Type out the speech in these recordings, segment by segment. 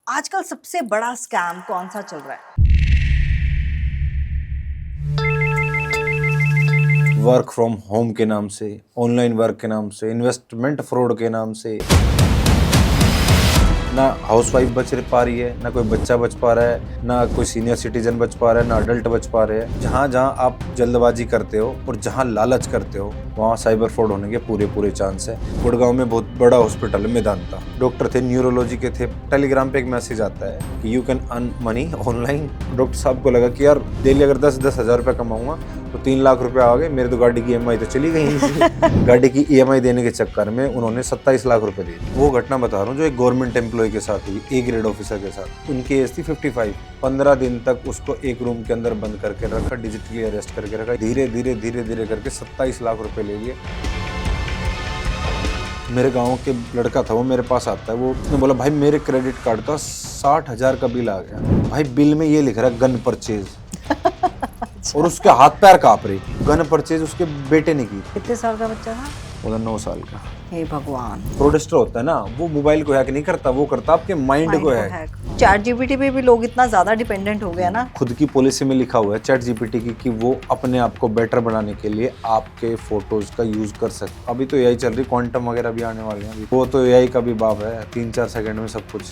आजकल सबसे बड़ा स्कैम कौन सा चल रहा है? वर्क फ्रॉम होम के नाम से, ऑनलाइन वर्क के नाम से, इन्वेस्टमेंट फ्रॉड के नाम से ना हाउसवाइफ बच पा रही है, ना कोई बच्चा बच पा रहा है, ना कोई सीनियर सिटीजन बच पा रहा है, ना अडल्ट बच पा रहे हैं। जहाँ जहाँ आप जल्दबाजी करते हो और जहाँ लालच करते हो वहाँ साइबर फ्रॉड होने के पूरे चांस है। गुड़गांव में बहुत बड़ा हॉस्पिटल है मेदांता, डॉक्टर थे, न्यूरोलॉजी के थे। टेलीग्राम पे एक मैसेज आता है कि you can earn money online. Doctor साहब को लगा कि यार डेली अगर 10-10 हज़ार रुपये कमाऊंगा तो 3 लाख रुपए आ गए, मेरे तो गाड़ी की EMI तो चली गई। गाड़ी की EMI देने के चक्कर में उन्होंने 27 लाख रुपए दिए। वो घटना बता रहा हूँ जो एक गवर्नमेंट एम्प्लॉय के साथ हुई, A ग्रेड ऑफिसर के साथ। उनकी एज थी 55। 15 दिन तक उसको एक रूम के अंदर बंद करके रखा, डिजिटली अरेस्ट करके रखा। धीरे धीरे करके 27 लाख रुपए ले लिए। मेरे गांव के लड़का था, वो मेरे पास आता है, वो उसने बोला भाई मेरे क्रेडिट कार्ड का 60,000 का बिल आ गया। भाई बिल में ये लिख रहा है गन परचेज। और उसके हाथ पैर कांप रहे। गन परचेज उसके बेटे ने की। कितने साल का बच्चा था? वो 9 साल का। हे भगवान। फ्रॉडस्टर होता है ना, वो मोबाइल को हैक नहीं करता, वो करता आपके माइंड को हैक। चैट जीपीटी पे भी लोग इतना ज्यादा डिपेंडेंट हो गया ना। खुद की पॉलिसी में लिखा हुआ है चैट जीपीटी की कि वो अपने आप को बेटर बनाने के लिए आपके फोटोज का यूज कर सकते। अभी तो एआई चल रही, क्वांटम वगैरह भी आने वाले हैं। वो तो एआई का भी बाप है, 3-4 सेकंड में सब कुछ।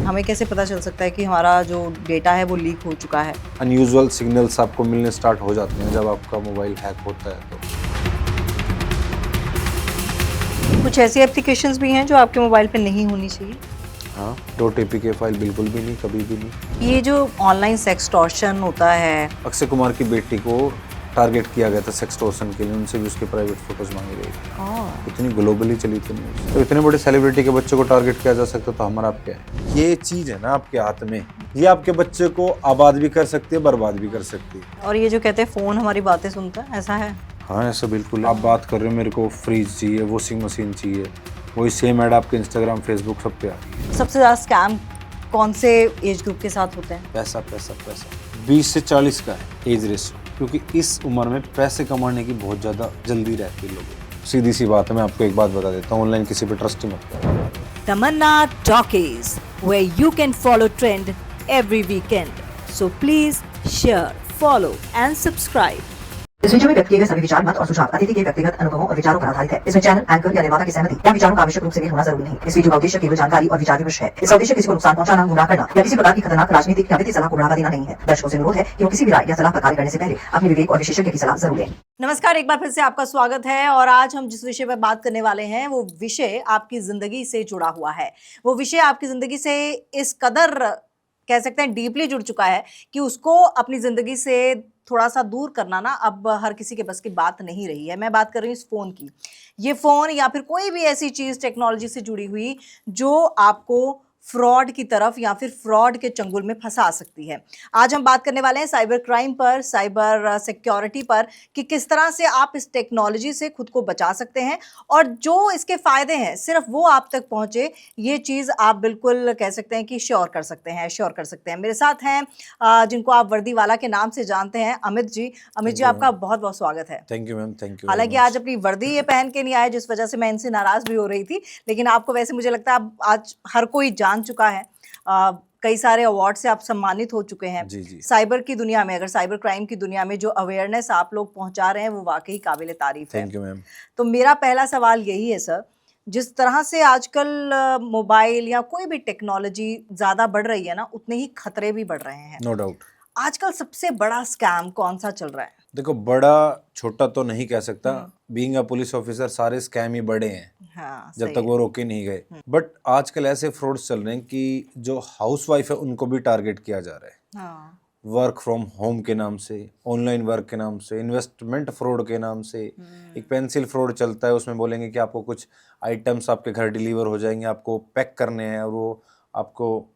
हमें कैसे पता चल सकता है कि हमारा जो डेटा है वो लीक हो चुका है? अनयूजुअल सिग्नल्स आपको मिलने स्टार्ट हो जाते हैं जब आपका मोबाइल हैक होता है। तो कुछ ऐसी एप्लीकेशंस भी हैं जो आपके मोबाइल पे नहीं होनी चाहिए? हाँ, .apk फाइल बिल्कुल भी नहीं, कभी भी नहीं। ये जो ऑनलाइन सेक्सटॉर्शन होता है, अक्षय कुमार की बेटी को टारगेट किया गया था सेक्सटॉर्शन के लिए, उनसे भी उसके प्राइवेट फोटोज मांगी गई थी। इतनी ग्लोबली चली थी न्यूज़। तो इतने बड़े सेलिब्रिटी के बच्चे को टारगेट किया जा सकता तो हमारा आप क्या है? ये चीज है ना आपके हाथ में, ये आपके बच्चे को आबाद भी कर सकती है, बर्बाद भी कर सकती है। और ये जो कहते हैं फोन हमारी बातें सुनता है, ऐसा है? हाँ ऐसा बिल्कुल। आप बात कर रहे हो मेरे को फ्रिज चाहिए, वॉशिंग मशीन चाहिए, वही सेम ऐड आपके इंस्टाग्राम फेसबुक सब पे आ रही है। सबसे ज्यादा स्कैम कौन से एज ग्रुप के साथ होते हैं? पैसा पैसा पैसा 20 से 40 का है एज रेशियो, क्योंकि इस उम्र में पैसे कमाने की बहुत ज़्यादा जल्दी रहती है लोगों को। सीधी सी बात है, मैं आपको एक बात बता देता हूँ, ऑनलाइन किसी पे ट्रस्ट ही मत करो। Tamanna Talkies, where you can follow trend every weekend. So please share, follow and subscribe. इस वीडियो में व्यक्त किए गए सभी विचार, मत और सुझाव अतिथि के व्यक्तिगत अनुभवों और विचारों पर आधारित है। इसमें चैनल, एंकर या निर्माता की सहमति या विचारों का आवश्यक रूप से मेल होना जरूरी नहीं। इस वीडियो का उद्देश्य केवल जानकारी और विचार विमर्श है। इसका उद्देश्य किसी को नुकसान पहुंचाना, गुमराह करना या किसी प्रकार की खतरनाक राजनीतिक या वित्तीय सलाह को बढ़ावा देना नहीं है। दर्शकों से अनुरोध है कि वो किसी भी राय या सलाह पर कार्य करने से पहले अपने विवेक और विशेषज्ञ की सलाह जरूर लें। नमस्कार, एक बार फिर से आपका स्वागत है। और आज हम जिस विषय पर बात करने वाले हैं वो विषय आपकी जिंदगी से जुड़ा हुआ है। वो विषय आपकी जिंदगी से इस कदर कह सकते हैं डीपली जुड़ चुका है कि उसको अपनी जिंदगी से थोड़ा सा दूर करना ना अब हर किसी के बस की बात नहीं रही है। मैं बात कर रही हूँ इस फोन की। ये फोन या फिर कोई भी ऐसी चीज टेक्नोलॉजी से जुड़ी हुई जो आपको फ्रॉड की तरफ या फिर फ्रॉड के चंगुल में फंसा सकती है। आज हम बात करने वाले हैं साइबर क्राइम पर, साइबर सिक्योरिटी पर, कि किस तरह से आप इस टेक्नोलॉजी से खुद को बचा सकते हैं और जो इसके फायदे हैं सिर्फ वो आप तक पहुंचे, ये चीज़ आप बिल्कुल कह सकते हैं कि श्योर कर सकते हैं। मेरे साथ हैं जिनको आप वर्दी वाला के नाम से जानते हैं, अमित जी। अमित जी, आपका बहुत बहुत स्वागत है। Thank you ma'am, thank you. हालांकि आज अपनी वर्दी ये पहन के नहीं आए, जिस वजह से मैं इनसे नाराज भी हो रही थी, लेकिन आपको वैसे मुझे लगता है अब आज हर कोई जान चुका है। कई सारे अवार्ड से आप सम्मानित हो चुके हैं। जी जी। साइबर की दुनिया में, अगर साइबर क्राइम की दुनिया में जो अवेयरनेस आप लोग पहुंचा रहे हैं वो वाकई काबिल तारीफ है। Thank you ma'am. तो मेरा पहला सवाल यही है सर, जिस तरह से आजकल मोबाइल या कोई भी टेक्नोलॉजी ज्यादा बढ़ रही है ना, उतने ही खतरे भी बढ़ रहे हैं। No doubt. आजकल सबसे बड़ा स्कैम कौन सा चल रहा है? देखो, बड़ा छोटा तो नहीं कह सकता, बीइंग अ पुलिस ऑफिसर सारे स्कैम ही बड़े हैं। हाँ, जब तक वो रोके नहीं गए। बट आजकल ऐसे फ्रॉड्स चल रहे हैं कि जो हाउसवाइफ है उनको भी टारगेट किया जा रहा है। हाँ। वर्क फ्रॉम होम के नाम से, ऑनलाइन वर्क के नाम से, इन्वेस्टमेंट फ्रॉड के नाम से। एक पेंसिल फ्रॉड चलता है, उसमें बोलेंगे कि आपको कुछ आइटम्स आपके घर डिलीवर हो जाएंगे, आपको पैक करने हैं और वो आपको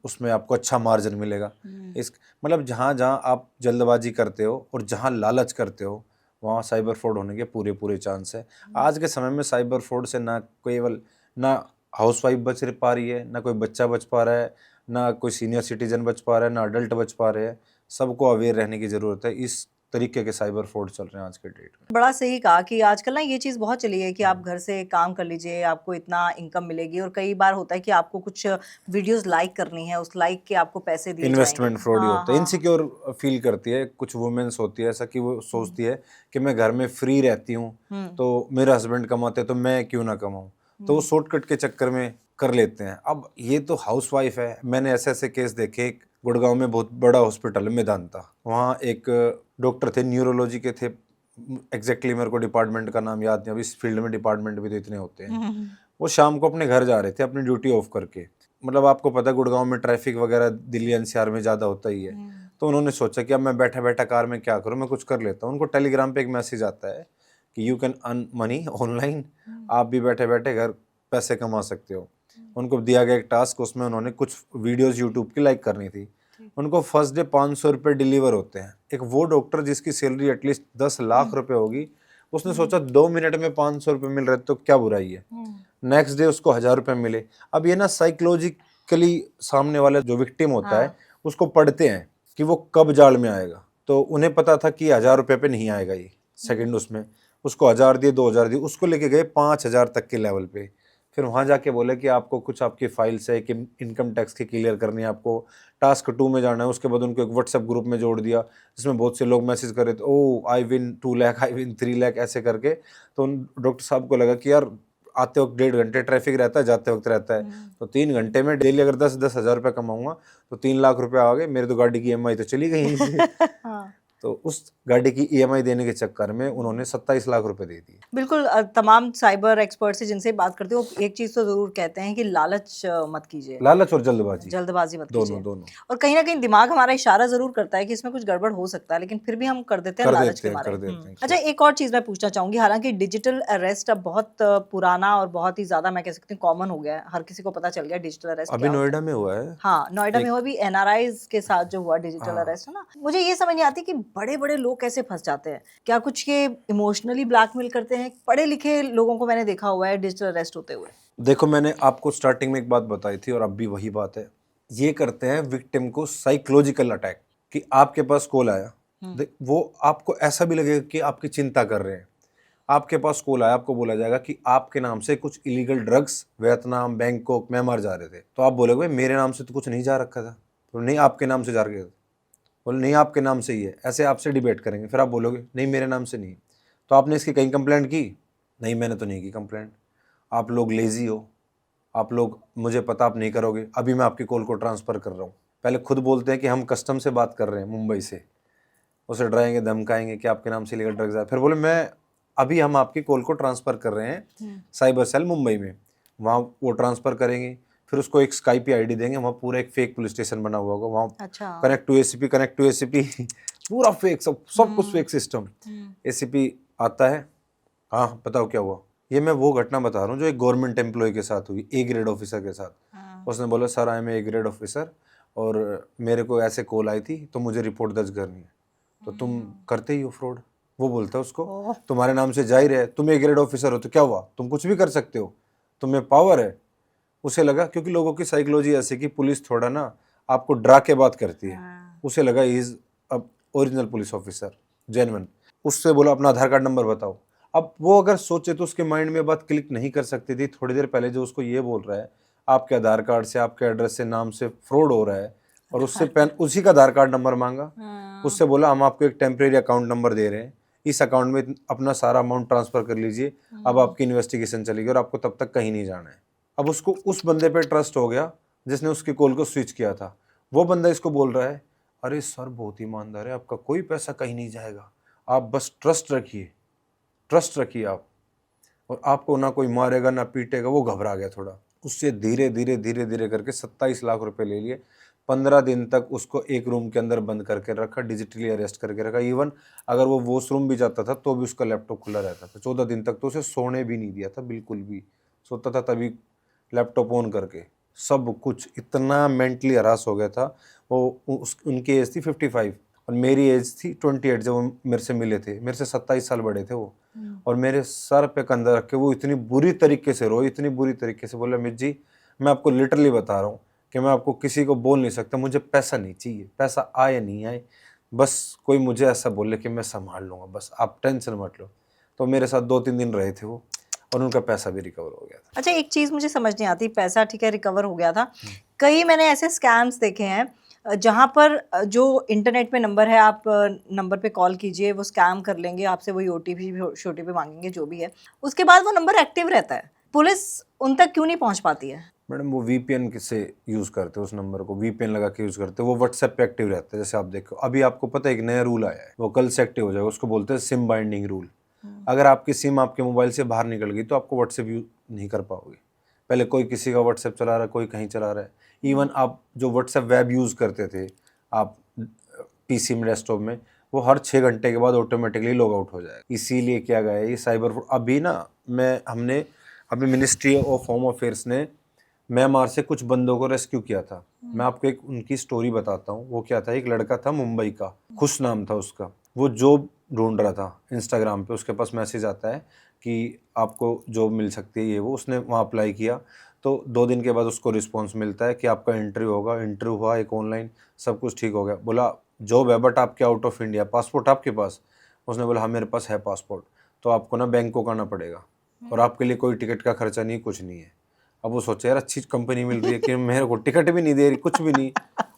उसमें आपको अच्छा मार्जिन मिलेगा। इस मतलब जहाँ जहाँ आप जल्दबाजी करते हो और जहाँ लालच करते हो वहाँ साइबर फ्रॉड होने के पूरे चांस है। आज के समय में साइबर फ्रॉड से ना केवल ना हाउसवाइफ बच पा रही है, ना कोई बच्चा बच पा रहा है, ना कोई सीनियर सिटीजन बच पा रहा है, ना अडल्ट बच पा रहे हैं। सबको अवेयर रहने की ज़रूरत है। इस तरीके के साइबर फ्रॉड चल रहे हैं आज के डेट में। बड़ा सही कहा कि आजकल ना ये चीज़ बहुत चली है कि आप घर से काम कर लीजिए, आपको इतना इनकम मिलेगी, और कई बार होता है कि आपको कुछ वीडियोस लाइक करनी है, उस लाइक के आपको पैसे दिए इन्वेस्टमेंट जाएंगे। फ्रॉड ही हाँ, होता है, हाँ। इनसिक्योर फील करती है कुछ वुमेन्स होती है ऐसा कि वो सोचती है कि मैं घर में फ्री रहती हूँ तो मेरे हस्बैंड कमाते तो मैं क्यों ना कमाऊँ, तो वो शॉर्टकट के चक्कर में कर लेते हैं। अब ये तो हाउसवाइफ है, मैंने ऐसे ऐसे केस देखे। एक गुड़गांव में बहुत बड़ा हॉस्पिटल है मेदांता, वहाँ एक डॉक्टर थे, न्यूरोलॉजी के थे, एग्जैक्टली मेरे को डिपार्टमेंट का नाम याद नहीं, अब इस फील्ड में डिपार्टमेंट भी तो इतने होते हैं। वो शाम को अपने घर जा रहे थे अपनी ड्यूटी ऑफ करके, मतलब आपको पता है गुड़गांव में ट्रैफिक वगैरह दिल्ली एनसीआर में ज़्यादा होता ही है। तो उन्होंने सोचा कि अब मैं बैठा बैठा कार में क्या करूँ, मैं कुछ कर लेता हूँ। उनको टेलीग्राम पे एक मैसेज आता है कि you can earn money online, आप भी बैठे बैठे घर पैसे कमा सकते हो। उनको दिया गया एक टास्क, उसमें उन्होंने कुछ वीडियोस यूट्यूब की लाइक करनी थी। उनको फर्स्ट डे 500 रुपये डिलीवर होते हैं। एक वो डॉक्टर जिसकी सैलरी एटलीस्ट 10 लाख रुपए होगी, उसने सोचा 2 मिनट में 500 रुपये मिल रहे तो क्या बुराई है। नेक्स्ट डे उसको 1000 रुपये मिले। अब ये ना साइकोलॉजिकली सामने वाला जो विक्टिम होता है उसको पढ़ते हैं कि वो कब जाल में आएगा। तो उन्हें पता था कि 1000 रुपये पे नहीं आएगा ये सेकंड, उसमें उसको 1000 दिए, 2000 दिए, उसको लेके गए 5000 तक के लेवल पे। फिर वहाँ जाके बोले कि आपको कुछ आपकी फाइल्स है कि इनकम टैक्स की क्लियर करनी है, आपको टास्क 2 में जाना है। उसके बाद उनको एक व्हाट्सएप ग्रुप में जोड़ दिया जिसमें बहुत से लोग मैसेज कर रहे थे, oh I win 2 lakh, I win 3 lakh ऐसे करके। तो उन डॉक्टर साहब को लगा कि यार आते वक्त 1.5 घंटे ट्रैफिक रहता है, जाते वक्त रहता है, तो 3 घंटे में डेली अगर 10-10 हज़ार रुपये कमाऊंगा तो 3 लाख रुपए आ गए। मेरे तो गाड़ी की EMI तो चली गई यहीं से। तो उस गाड़ी की EMI देने के चक्कर में उन्होंने 27 लाख रुपए दे दिए। बिल्कुल तमाम साइबर एक्सपर्ट से जिनसे बात करते हो एक चीज़ तो ज़रूर कहते हैं कि लालच मत कीजिए, लालच और जल्दबाजी जल्दबाजी मत दोनों कीजिए। दोनों और कहीं ना कहीं दिमाग हमारा इशारा जरूर करता है कि इसमें कुछ गड़बड़ हो सकता है, लेकिन फिर भी हम कर देते हैं लालच के मारे। कर देते हैं। अच्छा, एक और चीज़ मैं पूछना चाहूंगी। हालांकि डिजिटल अरेस्ट अब बहुत पुराना और बहुत ही ज़्यादा मैं कह सकती हूँ कॉमन हो गया है, हर किसी को पता चल गया डिजिटल अरेस्ट अभी क्या होता है। नोएडा में हुआ है। हाँ, नोएडा में हुआ भी NRIs के साथ जो हुआ डिजिटल हाँ। अरेस्ट है ना। मुझे ये समझ नहीं आती कि बड़े बड़े लोग कैसे फंस जाते हैं। क्या कुछ ये इमोशनली ब्लैकमेल करते हैं? पढ़े लिखे लोगों को मैंने देखा हुआ है डिजिटल अरेस्ट होते हुए। देखो, मैंने आपको स्टार्टिंग में एक बात बताई थी और अब भी वही बात है। ये करते हैं विक्टिम को साइकोलॉजिकल अटैक, कि आपके पास कॉल आया, वो आपको ऐसा भी लगेगा कि आपकी चिंता कर रहे हैं। आपके पास कॉल आया, आपको बोला जाएगा कि आपके नाम से कुछ illegal drugs Vietnam, Bangkok, Myanmar जा रहे थे। तो आप बोलोगे भाई मेरे नाम से तो कुछ नहीं जा रखा था। तो नहीं, आपके नाम से जा रखे थे। बोले नहीं, आपके नाम से ही है। ऐसे आपसे डिबेट करेंगे। फिर आप बोलोगे नहीं मेरे नाम से नहीं। तो आपने इसकी कहीं कंप्लेंट की? नहीं, मैंने तो नहीं की कंप्लेंट। आप लोग लेजी हो, आप लोग, मुझे पता आप नहीं करोगे, अभी मैं आपकी कॉल को ट्रांसफ़र कर रहा हूँ। पहले खुद बोलते हैं कि हम कस्टम से बात कर रहे हैं मुंबई से, उसे डराएंगे धमकाएंगे कि आपके नाम से लीगल ड्रग्स आए। फिर बोले मैं अभी हम आपकी कॉल को ट्रांसफ़र कर रहे हैं साइबर सेल मुंबई में, वहाँ वो ट्रांसफ़र करेंगे। फिर उसको एक स्काइप ID देंगे, वहाँ पूरा एक फेक पुलिस स्टेशन बना हुआ होगा, वहाँ अच्छा। कनेक्ट टू ACP पूरा फेक, सब कुछ फेक सिस्टम। ACP आता है, हाँ बताओ क्या हुआ। ये मैं वो घटना बता रहा हूँ जो एक गवर्नमेंट एम्प्लॉय के साथ हुई, A ग्रेड ऑफिसर के साथ। उसने बोला sir I am A grade officer और मेरे को ऐसे कॉल आई थी तो मुझे रिपोर्ट दर्ज करनी है। तो तुम करते ही हो फ्रॉड। वो बोलता है उसको तुम्हारे नाम से जाहिर है, तुम A ग्रेड ऑफिसर हो तो क्या हुआ, तुम कुछ भी कर सकते हो, तुम्हें पावर है। उसे लगा, क्योंकि लोगों की साइकोलॉजी ऐसी कि पुलिस थोड़ा ना आपको डरा के बात करती है, उसे लगा he is original police officer, genuine. उससे बोला अपना आधार कार्ड नंबर बताओ। अब वो अगर सोचे तो उसके माइंड में बात क्लिक नहीं कर सकती थी। थोड़ी देर पहले जो उसको ये बोल रहा है आपके आधार कार्ड से, आपके एड्रेस से, नाम से फ्रॉड हो रहा है, और उससे उसी का आधार कार्ड नंबर मांगा। उससे बोला हम आपको एक टेम्परेरी अकाउंट नंबर दे रहे हैं, इस अकाउंट में अपना सारा अमाउंट ट्रांसफर कर लीजिए, अब आपकी इन्वेस्टिगेशन चलेगी और आपको तब तक कहीं नहीं जाना है। अब उसको उस बंदे पे ट्रस्ट हो गया जिसने उसकी कॉल को स्विच किया था। वो बंदा इसको बोल रहा है अरे सर बहुत ईमानदार है, आपका कोई पैसा कहीं नहीं जाएगा, आप बस ट्रस्ट रखिए आप, और आपको ना कोई मारेगा ना पीटेगा। वो घबरा गया थोड़ा, उससे धीरे धीरे करके 27 लाख रुपए ले लिए। 15 दिन तक उसको एक रूम के अंदर बंद करके रखा, डिजिटली अरेस्ट करके रखा। इवन अगर वो वॉशरूम भी जाता था तो भी उसका लैपटॉप खुला रहता था। 14 दिन तक तो उसे सोने भी नहीं दिया था, बिल्कुल भी। सोता था तभी लैपटॉप ऑन करके, सब कुछ। इतना मेंटली हरास हो गया था वो। उनकी एज थी 55 और मेरी एज थी 28 जब वो मेरे से मिले थे। मेरे से 27 साल बड़े थे वो। और मेरे सर पे कंधा रख के वो इतनी बुरी तरीके से रोए, इतनी बुरी तरीके से बोला अमित जी मैं आपको लिटरली बता रहा हूँ कि मैं आपको किसी को बोल नहीं सकता, मुझे पैसा नहीं चाहिए, पैसा आए नहीं आए, बस कोई मुझे ऐसा बोले कि मैं संभाल लूँगा, बस आप टेंशन मत लो। तो मेरे साथ 2-3 दिन रहे थे वो, और उनका पैसा भी रिकवर हो गया था। अच्छा, एक चीज मुझे समझ नहीं आती, पैसा ठीक है रिकवर हो गया था, कई मैंने ऐसे स्कैम्स देखे हैं जहां पर जो इंटरनेट पे नंबर है, आप नंबर पे कॉल कीजिए, वो स्कैम कर लेंगे आपसे, वही ओटीपी शोटीपी मांगेंगे, जो भी है, उसके बाद वो नंबर एक्टिव रहता है, पुलिस उन तक क्यों नहीं पहुंच पाती है? मैडम वो वीपीएन से यूज़ करते हैं, उस नंबर को वीपीएन लगा के यूज़ करते हैं, वो व्हाट्सएप पे एक्टिव रहता है। जैसे आप देखो, अभी आपको पता है एक नया रूल आया है, वो कल से एक्टिव हो जाएगा, उसको बोलते हैं सिम बाइंडिंग रूल। अगर आपकी सिम आपके मोबाइल से बाहर निकल गई तो आपको व्हाट्सएप यूज नहीं कर पाओगे। पहले कोई किसी का व्हाट्सएप चला रहा है, कोई कहीं चला रहा है। इवन आप जो व्हाट्सएप वेब यूज़ करते थे आप पीसी में, डेस्कटॉप में, वो हर 6 घंटे के बाद ऑटोमेटिकली लॉग आउट हो जाएगा। इसीलिए क्या गया है ये साइबर, अभी ना हमने अभी मिनिस्ट्री ऑफ होम अफेयर्स ने म्यांमार से कुछ बंदों को रेस्क्यू किया था। मैं आपको एक उनकी स्टोरी बताता हूँ। वो क्या था, एक लड़का था मुंबई का, खुश नाम था उसका, वो जॉब ढूंढ रहा था। इंस्टाग्राम पे उसके पास मैसेज आता है कि आपको जॉब मिल सकती है, ये वो। उसने वहाँ अप्लाई किया, तो 2 दिन के बाद उसको रिस्पॉन्स मिलता है कि आपका इंटरव्यू होगा। इंटरव्यू हुआ एक ऑनलाइन, सब कुछ ठीक हो गया। बोला जॉब है बट आपके आउट ऑफ इंडिया, पासपोर्ट आपके पास? उसने बोला हाँ मेरे पास है पासपोर्ट। तो आपको ना बैंकॉक आना पड़ेगा, और आपके लिए कोई टिकट का खर्चा नहीं, कुछ नहीं है। अब वो सोचे यार अच्छी कंपनी मिल रही है कि मेरे को टिकट भी नहीं दे रही, कुछ भी नहीं,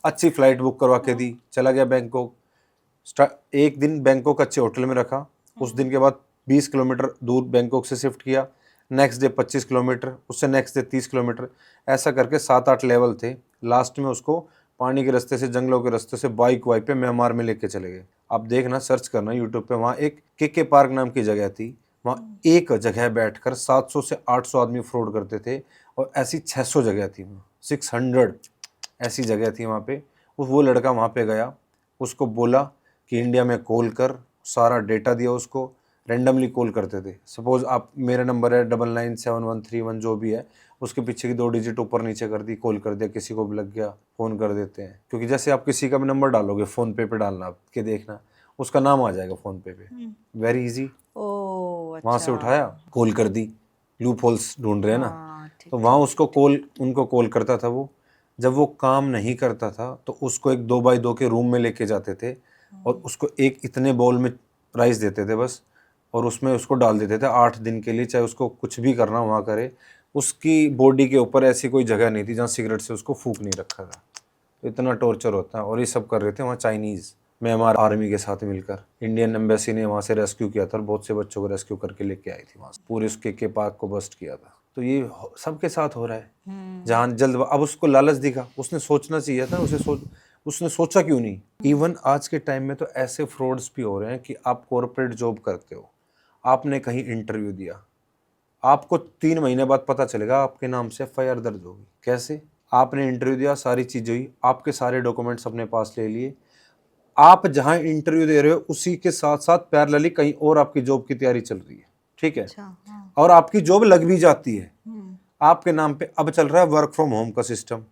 अच्छी फ्लाइट बुक करवा के दी, चला गया बैंकॉक। एक दिन बैंकॉक अच्छे होटल में रखा, उस दिन के बाद 20 किलोमीटर दूर बैंकॉक से शिफ्ट किया, नेक्स्ट डे 25 किलोमीटर, उससे नेक्स्ट डे 30 किलोमीटर, ऐसा करके 7-8 लेवल थे। लास्ट में उसको पानी के रास्ते से, जंगलों के रास्ते से बाइक वाइक पे म्यांमार में लेके चले गए। आप देखना, सर्च करना यूट्यूब पे, वहाँ एक के पार्क नाम की जगह थी, वहाँ एक जगह बैठकर 700 से 800 आदमी फ्रॉड करते थे, और ऐसी 600 जगह थी, 600 ऐसी जगह थी वहाँ पे। वो लड़का वहाँ पे गया, उसको बोला कि इंडिया में कॉल कर, सारा डेटा दिया उसको, रेंडमली कॉल करते थे। सपोज आप, मेरा नंबर है 997131 जो भी है, उसके पीछे की 2 डिजिट ऊपर नीचे कर दी, कॉल कर दिया, किसी को भी लग गया, फ़ोन कर देते हैं। क्योंकि जैसे आप किसी का भी नंबर डालोगे फ़ोन पे डालना, आप के देखना उसका नाम आ जाएगा फ़ोन पे, वेरी इजी। वहाँ से उठाया, कॉल कर दी, लूप होल्स ढूंढ रहे हैं ना, तो वहाँ उनको कॉल करता था वो। जब वो काम नहीं करता था तो उसको एक 2x2 के रूम में लेके जाते थे, और उसको एक इतने बाउल में राइस देते थे बस, और उसमें उसको डाल देते थे 8 दिन के लिए, चाहे उसको कुछ भी करना वहाँ करे। उसकी बॉडी के ऊपर ऐसी कोई जगह नहीं थी जहाँ सिगरेट से उसको फूंक नहीं रखा था। तो इतना टॉर्चर होता है, और ये सब कर रहे थे वहाँ चाइनीज़, म्यांमार आर्मी के साथ मिलकर। इंडियन एम्बेसी ने वहाँ से रेस्क्यू किया था, और बहुत से बच्चों को रेस्क्यू करके लेके आई थी वहाँ से, पूरे उसके के पार्क को बस्ट किया था। तो ये सबके साथ हो रहा है। जहाँ जल्द, अब उसको लालच दिखा, उसने सोचना चाहिए था, उसने सोचा क्यों नहीं। इवन आज के टाइम में तो ऐसे फ्रॉड्स भी हो रहे हैं कि आप कॉर्पोरेट जॉब करते हो, आपने कहीं इंटरव्यू दिया, आपको 3 महीने बाद पता चलेगा आपके नाम से FIR दर्ज होगी। कैसे? आपने इंटरव्यू दिया, सारी चीज़ें हुई, आपके सारे डॉक्यूमेंट्स अपने पास ले लिए, आप जहां इंटरव्यू दे रहे हो उसी के साथ साथ पैरेलली कहीं और आपकी जॉब की तैयारी चल रही है, ठीक है? और आपकी जॉब लग भी जाती है, आपके नाम पे अब चल रहा है वर्क फ्रॉम होम का सिस्टम,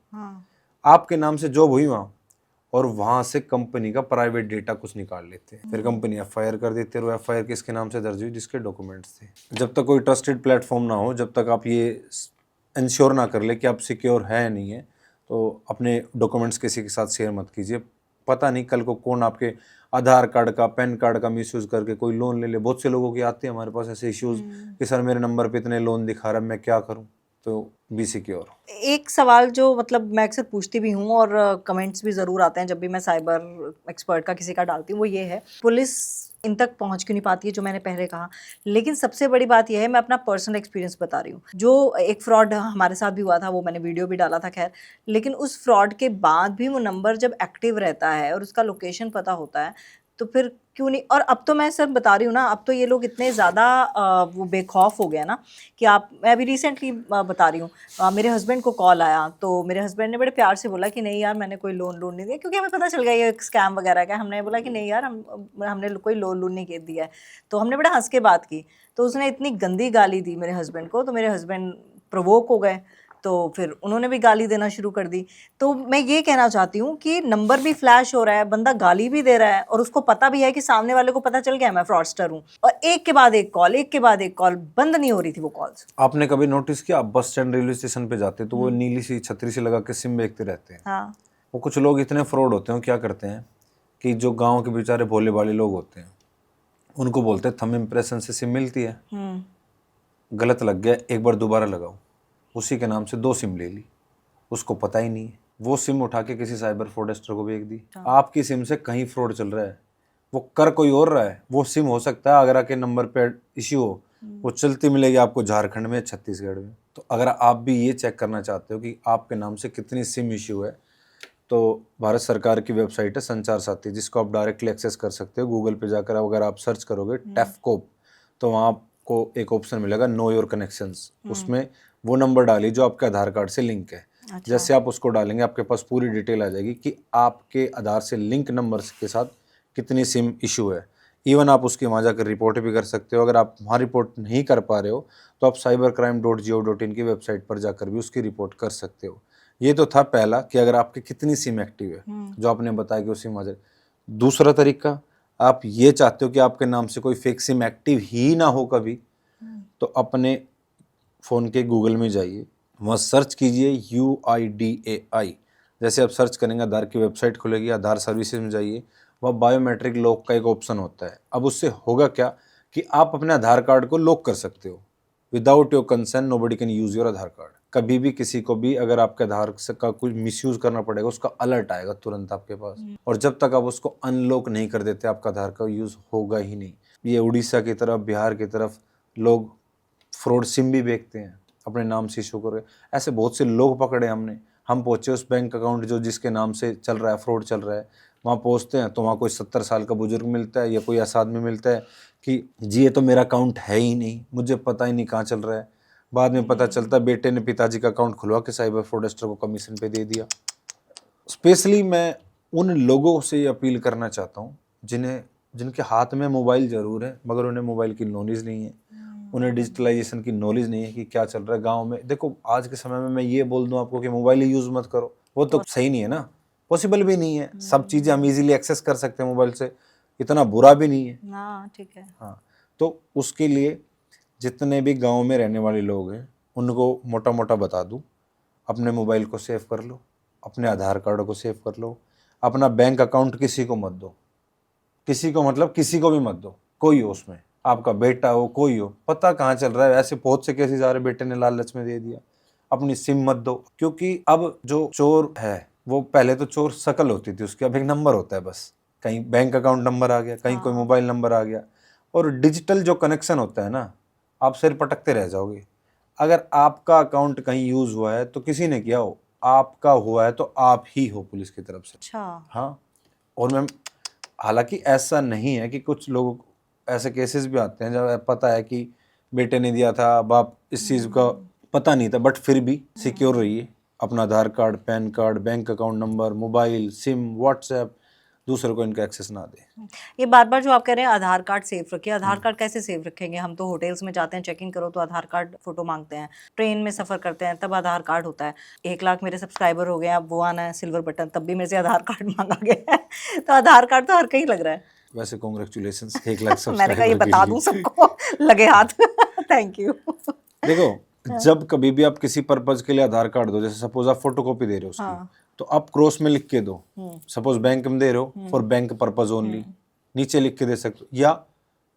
आपके नाम से जॉब हुई वहाँ, और वहाँ से कंपनी का प्राइवेट डेटा कुछ निकाल लेते हैं, फिर कंपनी FIR कर देती है। और FIR किसके नाम से दर्ज हुई? जिसके डॉक्यूमेंट्स थे। जब तक कोई ट्रस्टेड प्लेटफॉर्म ना हो, जब तक आप ये इंश्योर ना कर ले कि आप सिक्योर है नहीं है, तो अपने डॉक्यूमेंट्स किसी के साथ शेयर मत कीजिए। पता नहीं कल को कौन आपके आधार कार्ड का, पैन कार्ड का मिसयूज़ करके कोई लोन ले ले। बहुत से लोगों के आते हैं हमारे पास ऐसे इश्यूज़ कि सर मेरे नंबर पे इतने लोन दिखा रहा है, मैं क्या करूं? तो बी सिक्योर। एक सवाल जो मतलब मैं अक्सर पूछती भी हूँ, और कमेंट्स भी ज़रूर आते हैं जब भी मैं साइबर एक्सपर्ट का किसी का डालती हूँ, वो ये है, पुलिस इन तक पहुँच क्यों नहीं पाती है, जो मैंने पहले कहा। लेकिन सबसे बड़ी बात यह है, मैं अपना पर्सनल एक्सपीरियंस बता रही हूँ। जो एक फ्रॉड हमारे साथ भी हुआ था, वो मैंने वीडियो भी डाला था खैर, लेकिन उस फ्रॉड के बाद भी वो नंबर जब एक्टिव रहता है और उसका लोकेशन पता होता है, तो फिर क्यों नहीं। और अब तो मैं सर बता रही हूँ ना, अब तो ये लोग इतने ज़्यादा वो बेखौफ हो गए ना कि मैं अभी रिसेंटली बता रही हूँ, मेरे हस्बैंड को कॉल आया, तो मेरे हस्बैंड ने बड़े प्यार से बोला कि नहीं यार मैंने कोई लोन नहीं दिया, क्योंकि हमें पता चल गया ये स्कैम वगैरह का। हमने बोला कि नहीं यार हमने कोई लोन नहीं दिया है। तो हमने बड़ा हंस के बात की, तो उसने इतनी गंदी गाली दी मेरे हस्बैंड को, तो मेरे हस्बैंड प्रोवोक हो गए, तो फिर उन्होंने भी गाली देना शुरू कर दी। तो मैं ये कहना चाहती हूँ कि नंबर भी फ्लैश हो रहा है, बंदा गाली भी दे रहा है, और उसको पता भी है कि सामने वाले को पता चल गया मैं फ्रॉडस्टर हूँ, और एक के बाद एक कॉल, एक के बाद एक कॉल, बंद नहीं हो रही थी वो कॉल्स। आपने कभी नोटिस किया, आप बस स्टैंड, रेलवे स्टेशन पे जाते तो वो नीली सी छतरी से लगा के सिम बेचते रहते हैं। हाँ। वो कुछ लोग इतने फ्रॉड होते हैं, क्या करते हैं, कि जो गांव के बेचारे भोले भाले लोग होते हैं उनको बोलते हैं थंब इम्प्रेशन से सिम मिलती है, गलत लग गया, एक बार दोबारा लगाओ, उसी के नाम से 2 सिम ले ली, उसको पता ही नहीं है, वो सिम उठा के किसी साइबर फ्रॉडस्टर को बेच दी। आपकी सिम से कहीं फ्रॉड चल रहा है, वो कर कोई और रहा है, वो सिम हो सकता है आगरा के नंबर पे इश्यू हो, वो चलती मिलेगी आपको झारखंड में, छत्तीसगढ़ में। तो अगर आप भी ये चेक करना चाहते हो कि आपके नाम से कितनी सिम इश्यू है, तो भारत सरकार की वेबसाइट है संचार साथी, जिसको आप डायरेक्टली एक्सेस कर सकते हो। गूगल पे जाकर अगर आप सर्च करोगे टेफकोप, तो वहाँ आपको एक ऑप्शन मिलेगा नो योर कनेक्शंस, उसमें वो नंबर डालिए जो आपके आधार कार्ड से लिंक है। जैसे आप उसको डालेंगे आपके पास पूरी डिटेल आ जाएगी कि आपके आधार से लिंक नंबर के साथ कितनी सिम इशू है। इवन आप उसके वहाँ जाकर रिपोर्ट भी कर सकते हो। अगर आप वहाँ रिपोर्ट नहीं कर पा रहे हो तो आप cybercrime.gov.in की वेबसाइट पर जाकर भी उसकी रिपोर्ट कर सकते हो। ये तो था पहला कि अगर आपकी कितनी सिम एक्टिव है, जो आपने बताया कि वो सिम हाजिर। दूसरा तरीका, आप ये चाहते हो कि आपके नाम से कोई फेक सिम एक्टिव ही ना हो कभी, तो अपने फ़ोन के गूगल में जाइए, वहाँ सर्च कीजिए UIDAI। जैसे आप सर्च करेंगे आधार की वेबसाइट खुलेगी, आधार सर्विसेज में जाइए, वह बायोमेट्रिक लॉक का एक ऑप्शन होता है। अब उससे होगा क्या कि आप अपने आधार कार्ड को लॉक कर सकते हो। Without your consent nobody can use your Aadhaar card. कभी भी किसी को भी अगर आपके आधार का कुछ मिसयूज करना पड़ेगा, उसका अलर्ट आएगा तुरंत आपके पास, और जब तक आप उसको अनलॉक नहीं कर देते आपका आधार का यूज़ होगा ही नहीं। ये उड़ीसा की तरफ, बिहार की तरफ लोग फ्रॉड सिम भी बेचते हैं अपने नाम से इशू कर। ऐसे बहुत से लोग पकड़े हमने। हम पहुँचे उस बैंक अकाउंट जो जिसके नाम से चल रहा है, फ्रॉड चल रहा है, वहाँ पहुँचते हैं तो वहाँ कोई 70 साल का बुजुर्ग मिलता है या कोई ऐसा आदमी मिलता है कि जी ये तो मेरा अकाउंट है ही नहीं, मुझे पता ही नहीं कहाँ चल रहा है। बाद में पता चलता है बेटे ने पिताजी का अकाउंट खुलवा के साइबर फ्रॉडस्टर को कमीशन पे दे दिया। स्पेशली मैं उन लोगों से अपील करना चाहता हूँ जिनके हाथ में मोबाइल ज़रूर है मगर उन्हें मोबाइल की नॉलेज नहीं है, उन्हें डिजिटलाइजेशन की नॉलेज नहीं है कि क्या चल रहा है गाँव में। देखो आज के समय में मैं ये बोल दूँ आपको कि मोबाइल ही यूज़ मत करो, वो तो सही नहीं है ना, पॉसिबल भी नहीं है। सब चीज़ें हम इजीली एक्सेस कर सकते हैं मोबाइल से, इतना बुरा भी नहीं है। हाँ ठीक है। हाँ, तो उसके लिए जितने भी गांव में रहने वाले लोग हैं उनको मोटा मोटा बता दूं, अपने मोबाइल को सेव कर लो, अपने आधार कार्ड को सेव कर लो, अपना बैंक अकाउंट किसी को मत दो, किसी को मतलब किसी को भी मत दो, कोई हो उसमें, आपका बेटा हो कोई हो, पता कहाँ चल रहा है। ऐसे बहुत से केसेस आ रहे, बेटे ने लालच में दे दिया। अपनी सिम मत दो, क्योंकि अब जो चोर है वो पहले तो चोर शकल होती थी उसकी, अब एक नंबर होता है बस, कहीं बैंक अकाउंट नंबर आ गया, कहीं कोई मोबाइल नंबर आ गया। और डिजिटल जो कनेक्शन होता है ना, आप सिर पटकते रह जाओगे। अगर आपका अकाउंट कहीं यूज हुआ है तो किसी ने किया हो, आपका हुआ है तो आप ही हो पुलिस की तरफ से। अच्छा। हाँ, और मैम हालांकि ऐसा नहीं है कि कुछ लोग ऐसे केसेस भी आते हैं जब पता है कि बेटे ने दिया था, बाप इस चीज़ का पता नहीं था, बट फिर भी सिक्योर रहिए। अपना Aadhaar card, pan card, bank account number, mobile, SIM, WhatsApp, दूसरे को इनका एक्सेस ना दें। ये बार बार जो आप कह रहे हैं आधार कार्ड सेव रखिए, आधार कार्ड कैसे सेव रखेंगे? हम तो होटल्स में जाते हैं, चेकिंग करो तो आधार कार्ड फोटो मांगते हैं, ट्रेन में सफर करते हैं तब आधार कार्ड होता है। 1 लाख मेरे सब्सक्राइबर हो गए, अब वो आना है सिल्वर बटन, तब भी मेरे से आधार कार्ड मांगा गया है। तो आधार कार्ड तो हर कहीं लग रहा है। वैसे कॉन्ग्रेचुलेशंस 1 लाख मैंने कहा ये सब्सक्राइबर बता के दूं लिए। सबको, लगे हाथ। Thank you. देखो, जब कभी भी आप किसी पर्पज के लिए आधार कार्ड दो, जैसे सपोज आप फोटोकॉपी दे रहे हो उसकी, तो आप क्रॉस में लिख के दो। सपोज बैंक में दे रहे हो फॉर बैंक पर्पज ओनली, नीचे लिख के दे सकते हो। या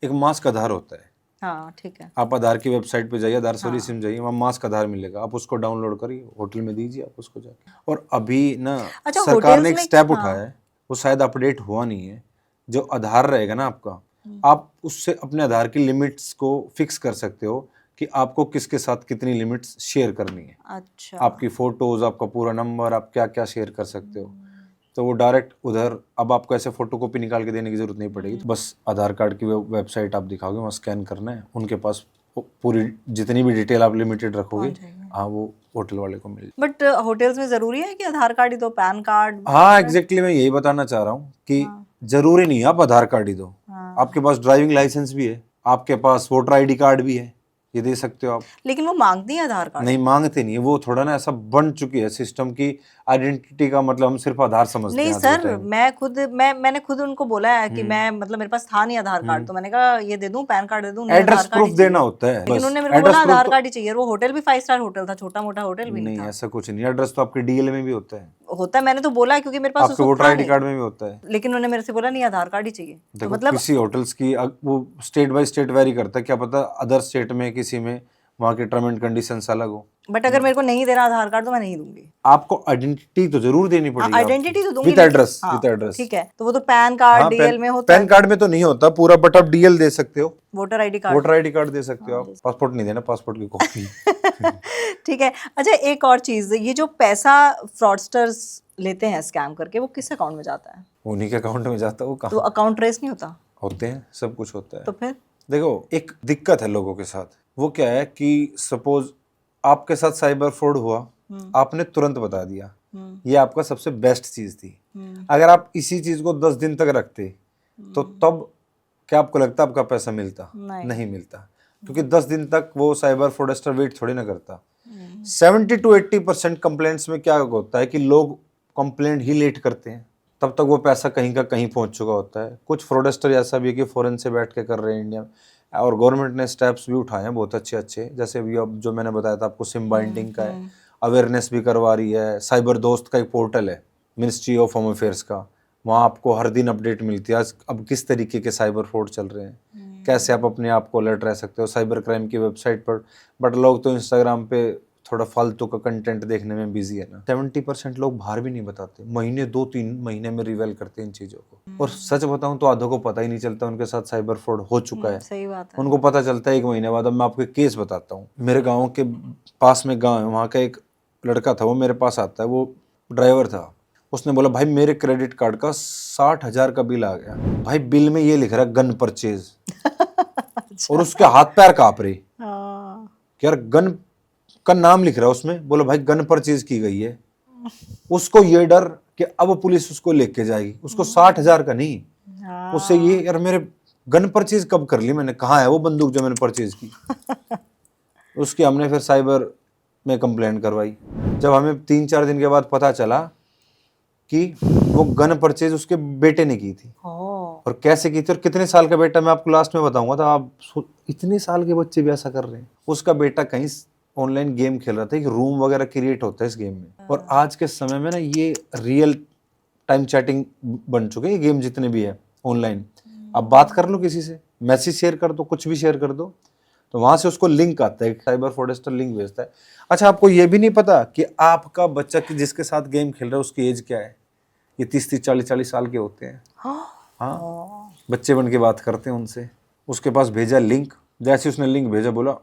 एक मास्क आधार होता है, हाँ ठीक है। आप आधार की वेबसाइट पे जाइए, आधार सर्विस में जाइए, वहाँ मास्क आधार मिलेगा, आप उसको डाउनलोड करिए, होटल में दीजिए आप उसको जाके। और अभी ना अच्छा, सरकार होटल्स ने एक में- स्टेप उठाया है, वो शायद अपडेट हुआ नहीं है। जो आधार रहेगा ना आपका, आप उससे अपने आधार की लिमिट्स को फिक्स कर सकते हो कि आपको किसके साथ कितनी लिमिट्स शेयर करनी है। अच्छा। आपकी फोटोज, आपका पूरा नंबर, आप क्या क्या शेयर कर सकते हो, तो वो डायरेक्ट उधर, अब आपको ऐसे फोटोकॉपी निकाल के देने की जरूरत नहीं पड़ेगी। तो बस आधार कार्ड की वेबसाइट आप दिखाओगे, वहाँ स्कैन करना है, उनके पास पूरी जितनी भी डिटेल आप लिमिटेड रखोगे, हाँ वो होटल वाले को मिल। बट होटल्स में जरूरी है कि आधार कार्ड ही दो, पैन कार्ड? हाँ एग्जैक्टली, मैं यही बताना चाह रहा हूँ कि जरूरी नहीं है आप आधार कार्ड ही दो, आपके पास ड्राइविंग लाइसेंस भी है, आपके पास वोटर ID कार्ड भी है, ये दे सकते हो आप। लेकिन वो मांगती है आधार कार्ड? नहीं, मांगते नहीं है, वो थोड़ा ना ऐसा बन चुकी है सिस्टम की, आइडेंटिटी का मतलब हम सिर्फ आधार समझते हैं नहीं आज के सर, टाइम। मैंने खुद उनको बोला है कि मैं मतलब मेरे पास था नहीं आधार कार्ड, तो मैंने कहा ये दे दूं, पैन कार्ड दे दूं, नहीं एड्रेस आधार कार्ड प्रूफ देना होता है, लेकिन बस उन्होंने मेरे को एड्रेस बोला प्रूफ आधार तो कार्ड ही चाहिए। वो होटल भी 5 स्टार होटल था, छोटा मोटा होटल भी नहीं नहीं, था। ऐसा कुछ नहीं, एड्रेस तो आपके DL में भी होता है। होता है, मैंने तो बोला है क्योंकि मेरे पास उस आपके वक्त वोटर था आईडी नहीं। कार्ड में भी होता है। लेकिन उन्होंने मेरे से बोला नहीं आधार कार्ड ही चाहिए, तो देखो मतलब किसी होटल्स की वो स्टेट बाय स्टेट वेरी करता है, क्या पता अदर स्टेट में किसी में वहाँ के टर्म एंड कंडीशंस अलग हो। बट अगर मेरे को नहीं देना आधार कार्ड तो मैं नहीं दूंगी। आपको आइडेंटिटी तो जरूर देनी पड़ेगी, आइडेंटिटी तो दूंगी विद लेकिन- एड्रेस, हाँ, विद एड्रेस। ठीक है, तो वो तो पैन कार्ड डीएल में होता पैन है, कार्ड में तो नहीं होता पूरा, बट आप डीएल दे सकते हो, voter ID card. Voter ID card दे सकते हो आप। पासपोर्ट नहीं देना, पासपोर्ट की कॉपी। ठीक है। अच्छा, एक और चीज, ये जो पैसा फ्रॉडस्टर्स लेते हैं स्कैम करके, वो किस अकाउंट में जाता है? उन्हीं के अकाउंट में जाता है वो। तो कहाँ अकाउंट ट्रेस नहीं होता? होते हैं, सब कुछ होता है। तो फिर देखो एक दिक्कत है लोगों के साथ, वो क्या है कि सपोज आपके साथ साइबर फ्रॉड हुआ, आपने तुरंत बता दिया, ये आपका सबसे बेस्ट चीज थी। अगर आप इसी चीज को 10 दिन तक रखते तो तब क्या आपको लगता आपका पैसा मिलता? नहीं मिलता, क्योंकि 10 दिन तक वो साइबर फ्रॉडस्टर वेट थोड़ी ना करता। 70 to 80% कंप्लेंट्स में क्या होता है कि लोग कंप्लेंट ही लेट करते हैं, तब तक वो पैसा कहीं का कहीं पहुंच चुका होता है। कुछ फ्रॉडस्टर ऐसा भी है कि फॉरेन से बैठ के कर रहे हैं इंडिया में, और गवर्नमेंट ने स्टेप्स भी उठाए हैं बहुत अच्छे अच्छे, जैसे अभी अब जो मैंने बताया था आपको सिम बाइंडिंग का है, अवेयरनेस भी करवा रही है। साइबर दोस्त का एक पोर्टल है मिनिस्ट्री ऑफ होम अफेयर्स का, वहाँ आपको हर दिन अपडेट मिलती है आज अब किस तरीके के साइबर फ्रॉड चल रहे हैं, कैसे आप अपने आप को अलर्ट रह सकते हो साइबर क्राइम की वेबसाइट पर। बट लोग तो इंस्टाग्राम पे थोड़ा फालतू का कंटेंट देखने में बिजी है ना। 70% लोग बाहर भी नहीं बताते, महीने 2-3 महीने में रिवेल करते हैं इन चीज़ों को। और सच बताऊं तो आधों को पता ही नहीं चलता उनके साथ साइबर फ्रॉड हो चुका है। सही बात है। उनको पता चलता है 1 महीने बाद। अब मैं आपको एक केस बताता हूँ। मेरे गाँव के पास में गाँव है, वहाँ का एक लड़का था, वो मेरे पास आता है, वो ड्राइवर था। उसने बोला भाई मेरे क्रेडिट कार्ड का 60,000 का बिल आ गया। भाई बिल में ये लिख रहा है गन परचेज। और उसके हाथ पैर कांप रहे कि यार गन का नाम लिख रहा है उसमें। बोला भाई गन परचेज की गई है। उसको ये डर कि अब पुलिस उसको लेके जाएगी, उसको 60,000 का नहीं, उससे ये यार मेरे गन परचेज कब कर ली मैंने, कहाँ है वो बंदूक जो मैंने परचेज की। उसकी हमने फिर साइबर में कंप्लेंट करवाई। जब हमें 3-4 दिन के बाद पता चला कि वो गन परचेज उसके बेटे ने की थी, और कैसे की थी और कितने साल का बेटा, मैं आपको लास्ट में बताऊंगा। तो आप इतने साल के बच्चे भी ऐसा कर रहे हैं। उसका बेटा कहीं ऑनलाइन गेम खेल रहा था, एक रूम वगैरह क्रिएट होता है इस गेम में, और आज के समय में ना ये रियल टाइम चैटिंग बन चुके हैं ये गेम जितने भी है ऑनलाइन। आप बात कर लो किसी से, मैसेज शेयर कर दो, कुछ भी शेयर कर दो, तो वहां से उसको लिंक आता है, साइबर फ्रॉडस्टर लिंक भेजता है। अच्छा, आपको ये भी नहीं पता कि आपका बच्चा जिसके साथ गेम खेल रहा है उसकी एज क्या है। ये 30-30, 40-40 साल के होते हैं। हाँ, बच्चे बन के बात करते हैं उनसे। उसके पास भेजा लिंक, जैसे उसने लिंक भेजा बोला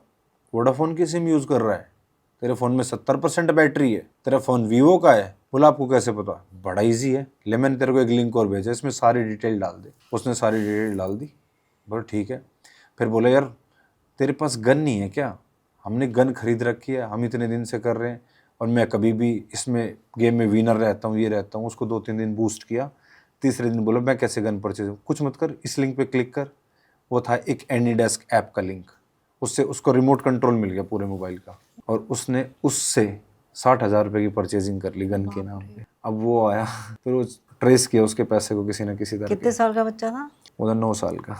वोडाफोन की सिम यूज़ कर रहा है, तेरे फ़ोन में 70% बैटरी है, तेरा फ़ोन वीवो का है। बोला आपको कैसे पता? बड़ा इजी है, ले मैंने तेरे को एक लिंक और भेजा, इसमें सारी डिटेल डाल दे। उसने सारी डिटेल डाल दी। बोला ठीक है। फिर बोला यार तेरे पास गन नहीं है क्या? हमने गन खरीद रखी है, हम इतने दिन से कर रहे हैं, और मैं कभी भी इसमें गेम में विनर रहता हूँ, ये रहता हूँ। उसको 2-3 दिन बूस्ट किया। तीसरे दिन बोला मैं कैसे गन परचेज, कुछ मत कर, इस लिंक पे क्लिक कर। वो था एक एनीडेस्क ऐप का लिंक, उससे उसको रिमोट कंट्रोल मिल गया पूरे मोबाइल का, और उसने उससे 60,000 रुपये की परचेजिंग कर ली गन के नाम पे। अब वो आया, फिर वो ट्रेस किया उसके पैसे को किसी न किसी तरह। कितने साल का बच्चा था? उधर 9 साल का।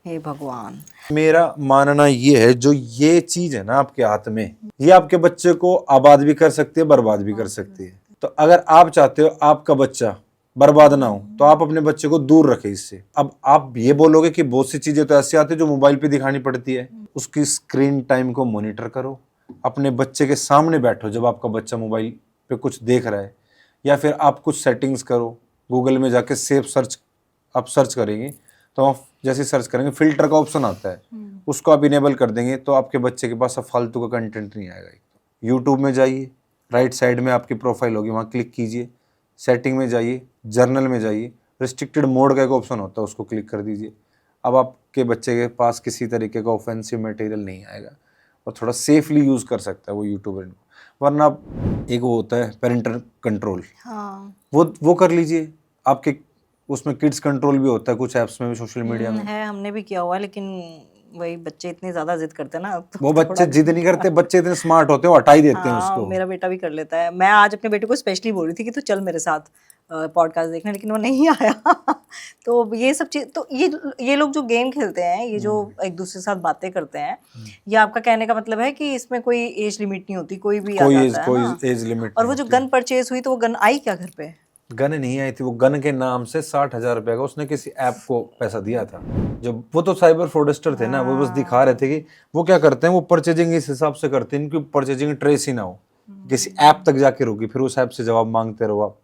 हे भगवान। मेरा मानना ये है, जो ये चीज है ना आपके हाथ में, ये आपके बच्चे को आबाद भी कर सकती है, बर्बाद भी कर सकती है। तो अगर आप चाहते हो आपका बच्चा बर्बाद ना हो, तो आप अपने बच्चे को दूर रखें इससे। अब आप ये बोलोगे कि बहुत सी चीजें तो ऐसी आती है जो मोबाइल पे दिखानी पड़ती है, उसकी स्क्रीन टाइम को मॉनिटर करो। अपने बच्चे के सामने बैठो जब आपका बच्चा मोबाइल पे कुछ देख रहा है, या फिर आप कुछ सेटिंग्स करो। गूगल में जाके सेफ सर्च आप सर्च करेंगे तो आप जैसे सर्च करेंगे फिल्टर का ऑप्शन आता है, उसको आप इनेबल कर देंगे तो आपके बच्चे के पास अब फालतू का कंटेंट नहीं आएगा। यूट्यूब में जाइए, राइट साइड में आपकी प्रोफाइल होगी, वहाँ क्लिक कीजिए, सेटिंग में जाइए, जर्नल में जाइए, रिस्ट्रिक्टेड मोड का एक ऑप्शन होता है, उसको क्लिक कर दीजिए। अब आपके बच्चे के पास किसी तरीके का ऑफेंसिव मटेरियल नहीं आएगा, और थोड़ा सेफली यूज़ कर सकता है वो यूट्यूबर। वरना एक वो होता है पेरेंटल कंट्रोल, वो कर लीजिए। आपके उसमें किड्स कंट्रोल भी होता है कुछ ऐप्स में भी, सोशल मीडिया में है, हमने भी किया हुआ है, लेकिन वही बच्चे इतने ज्यादा जिद करते हैं ना, तो वो बच्चे जिद नहीं करते, बच्चे इतने स्मार्ट होते हैं, हटा ही देते हैं उसको। मेरा बेटा भी कर लेता है। मैं आज अपने बेटे को स्पेशली बोल रही थी कि तू चल मेरे साथ, पॉडकास्ट देखने, लेकिन वो नहीं आया। तो ये सब चीज, तो ये लोग जो गेम खेलते हैं, ये जो एक दूसरे के साथ बातें करते हैं, ये आपका कहने का मतलब है कि इसमें कोई एज लिमिट नहीं होती, कोई भी आ जाता है ना? कोई एज लिमिट और वो जो गन परचेज हुई, तो वो गन आई क्या घर पे? गन नहीं आई थी, वो गन के नाम से 60,000 रुपए का उसने किसी ऐप को पैसा दिया था। जो वो तो साइबर फ्रॉडस्टर थे ना, वो बस दिखा रहे थे कि वो क्या करते हैं, वो परचेजिंग इस हिसाब से करते हैं इनकी परचेजिंग ट्रेस ही ना हो, किसी ऐप तक जाके रुकी, फिर उस ऐप से जवाब मांगते रहो आप,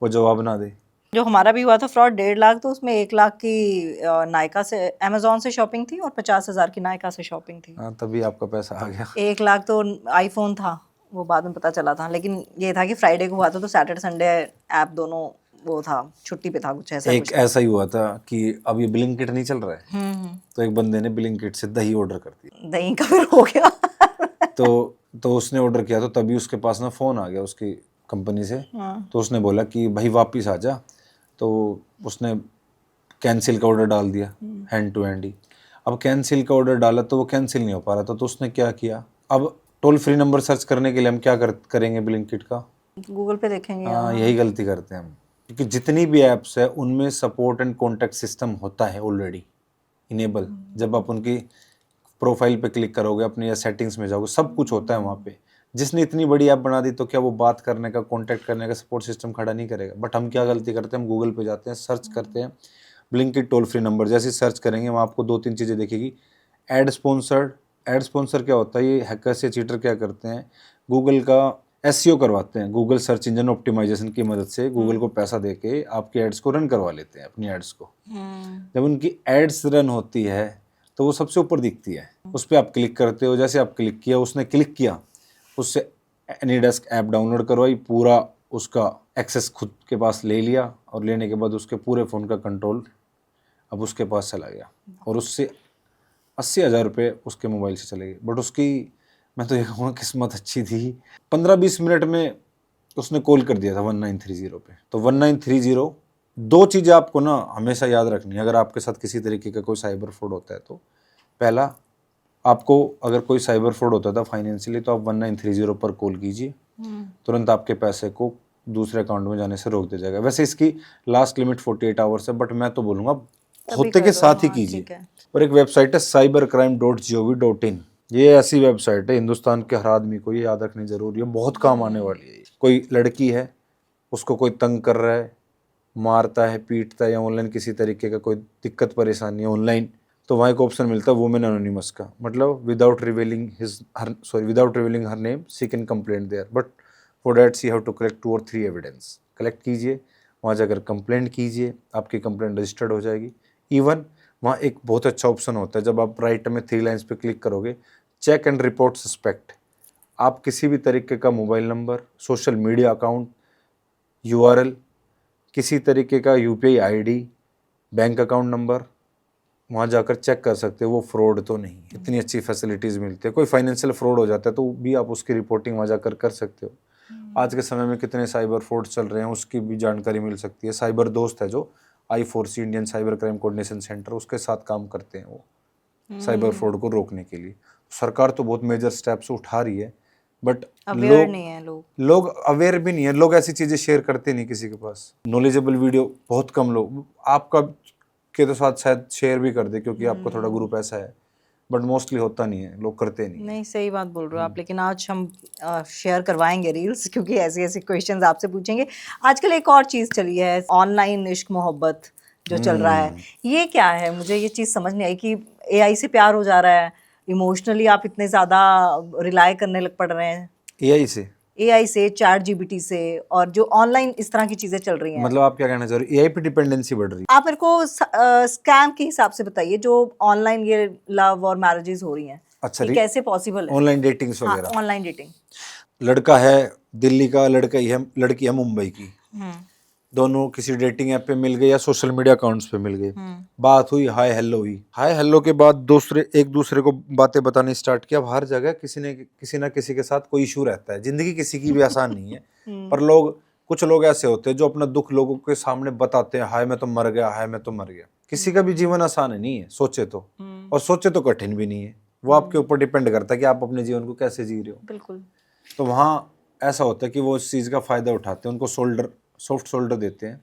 वो जवाब ना दे। जो हमारा भी हुआ था फ्रॉड 1.5 लाख, तो उसमें 1 लाख की नायका से, अमेजोन से शॉपिंग थी और 50,000 की नायका से शॉपिंग थी। हाँ, तभी आपका पैसा आ गया। 1 लाख तो आईफोन था, वो बाद में पता चला था, लेकिन ये था कि फ्राइडे को हुआ था, तो सैटरडे संडे ऐप दोनों वो था, छुट्टी पे था, कुछ ऐसा एक ऐसा ही हुआ था कि अब ये ब्लिंकिट नहीं चल रहा है, तो एक बंदे ने ब्लिंकिट से दही ऑर्डर कर दिया। दही का फिर हो गया। तो उसने ऑर्डर किया, तो तभी उसके पास ना फोन आ गया उसकी कंपनी से। तो उसने बोला कि भाई वापिस आ जा, तो उसने कैंसिल का ऑर्डर डाल दिया, हैंड टू हैंड ही। अब कैंसिल का ऑर्डर डाला तो वो कैंसिल नहीं हो पा रहा था, तो उसने क्या किया, अब टोल फ्री नंबर सर्च करने के लिए हम क्या करेंगे ब्लिंकिट का, गूगल पे देखेंगे। हाँ, यही गलती करते हैं हम, क्योंकि जितनी भी ऐप्स है उनमें सपोर्ट एंड कॉन्टैक्ट सिस्टम होता है ऑलरेडी इनेबल। जब आप उनकी प्रोफाइल पे क्लिक करोगे, अपनी या सेटिंग्स में जाओगे, सब कुछ होता है वहाँ पे। जिसने इतनी बड़ी ऐप बना दी, तो क्या वो बात करने का, कॉन्टैक्ट करने का सपोर्ट सिस्टम खड़ा नहीं करेगा? बट हम क्या गलती करते हैं, हम गूगल पे जाते हैं, सर्च करते हैं ब्लिंकिट टोल फ्री नंबर, जैसे सर्च करेंगे वहाँ आपको 2-3 चीज़ें दिखेगी। एड स्पॉन्सर्ड, एड स्पॉन्सर क्या होता है, ये हैकर्स या चीटर क्या करते हैं, गूगल का एसईओ करवाते हैं, गूगल सर्च इंजन ऑप्टिमाइजेशन की मदद से गूगल को पैसा देके आपके एड्स को रन करवा लेते हैं, अपनी एड्स को। जब उनकी एड्स रन होती है तो वो सबसे ऊपर दिखती है, उस पर आप क्लिक करते हो, जैसे आप क्लिक किया, उसने क्लिक किया, उससे एनीडेस्क ऐप डाउनलोड करवाई, पूरा उसका एक्सेस खुद के पास ले लिया, और लेने के बाद उसके पूरे फ़ोन का कंट्रोल अब उसके पास चला गया, और उससे 80,000 रुपये उसके मोबाइल से चले गए। बट उसकी, मैं तो ये कहूँगा, किस्मत अच्छी थी, 15-20 मिनट में उसने कॉल कर दिया था 1930 पे। तो 1930, 2 चीज़ें आपको ना हमेशा याद रखनी है अगर आपके साथ किसी तरीके का कोई साइबर फ्रॉड होता है। तो पहला, आपको अगर कोई साइबर फ्रॉड होता था फाइनेंशियली, तो आप 1930 पर कॉल कीजिए, तुरंत आपके पैसे को दूसरे अकाउंट में जाने से रोक दिया जाएगा। वैसे इसकी लास्ट लिमिट 48 आवर्स है, बट मैं तो बोलूँगा होते के साथ ही कीजिए। और एक वेबसाइट है cybercrime.gov.in, ये ऐसी वेबसाइट है, हिंदुस्तान के हर आदमी को ये याद रखनी जरूरी है, बहुत काम आने वाली है। कोई लड़की है, उसको कोई तंग कर रहा है, मारता है, पीटता है, या ऑनलाइन किसी तरीके का कोई दिक्कत परेशानी है ऑनलाइन, तो वहाँ एक ऑप्शन मिलता है वुमेन एनोनिमस का, मतलब without revealing her name she can complaint there, but for that she have to collect 2 or 3 evidence. Collect कीजिए, वहाँ जाकर कंप्लेंट कीजिए, आपकी कंप्लेंट रजिस्टर्ड हो जाएगी। इवन वहाँ एक बहुत अच्छा ऑप्शन होता है, जब आप राइट में 3 लाइन्स पे क्लिक करोगे, चेक एंड रिपोर्ट सस्पेक्ट। आप किसी भी तरीके का mobile number, social media account, URL, किसी तरीके का UPI ID, bank account number, वहाँ जाकर चेक कर सकते हो वो फ्रॉड तो नहीं। इतनी अच्छी फैसिलिटीज़ मिलती है। कोई फाइनेंशियल फ्रॉड हो जाता है तो भी आप उसकी रिपोर्टिंग वहाँ जाकर कर सकते हो। आज के समय में कितने साइबर फ्रॉड चल रहे हैं उसकी भी जानकारी मिल सकती है। साइबर दोस्त है जो I4C, Indian cyber crime coordination centre, उसके साथ काम करते हैं वो साइबर फ्रॉड को रोकने के लिए। सरकार तो बहुत मेजर स्टेप्स उठा रही है, बट अवेयर नहीं है लोग अवेयर भी नहीं है। लोग ऐसी चीज़ें शेयर करते नहीं किसी के पास। नॉलेजेबल वीडियो बहुत कम लोग आपका के तो साथ शायद शेयर भी कर दे, क्योंकि आपका थोड़ा ग्रुप ऐसा है, बट मोस्टली होता नहीं है, लोग करते नहीं। सही बात बोल रहे हो आप। लेकिन आज हम शेयर करवाएंगे रील्स, क्योंकि ऐसे ऐसे क्वेश्चंस आपसे पूछेंगे। आजकल एक और चीज़ चली है, ऑनलाइन इश्क मोहब्बत जो चल रहा है, ये क्या है? मुझे ये चीज़ समझ नहीं आई कि AI से प्यार हो जा रहा है, इमोशनली आप इतने ज़्यादा रिलाय करने लग पड़ रहे हैं AI से, ChatGPT से, और जो ऑनलाइन इस तरह की चीज़ें चल रही हैं। मतलब आप क्या कहना चाह रहे हो, AI पे डिपेंडेंसी बढ़ रही है? आप मेरे को स्कैम के हिसाब से बताइए, जो ऑनलाइन ये लव और मैरिजेस हो रही हैं, अच्छा, ये कैसे पॉसिबल है? ऑनलाइन डेटिंग्स वगैरह। हाँ, ऑनलाइन डेटिंग। लड़का है दिल्ली का, लड़की है मुंबई की, दोनों किसी डेटिंग ऐप पे मिल गए या सोशल मीडिया अकाउंट्स पे मिल गए। बात हुई, हाय हेलो हुई, हाय हेलो के बाद एक दूसरे को बातें बतानी स्टार्ट किया। अब हर जगह किसी ना किसी के साथ कोई इशू रहता है। जिंदगी किसी की भी आसान नहीं है, पर कुछ लोग ऐसे होते हैं जो अपना दुख लोगों के सामने बताते हैं, हाय मैं तो मर गया, हाय मैं तो मर गया। किसी का भी जीवन आसान नहीं है, सोचे तो, और सोचे तो कठिन भी नहीं है। वो आपके ऊपर डिपेंड करता है कि आप अपने जीवन को कैसे जी रहे हो। बिल्कुल। तो वहाँ ऐसा होता है कि वो इस चीज़ का फ़ायदा उठाते हैं, उनको शोल्डर सॉफ्ट शोल्डर देते हैं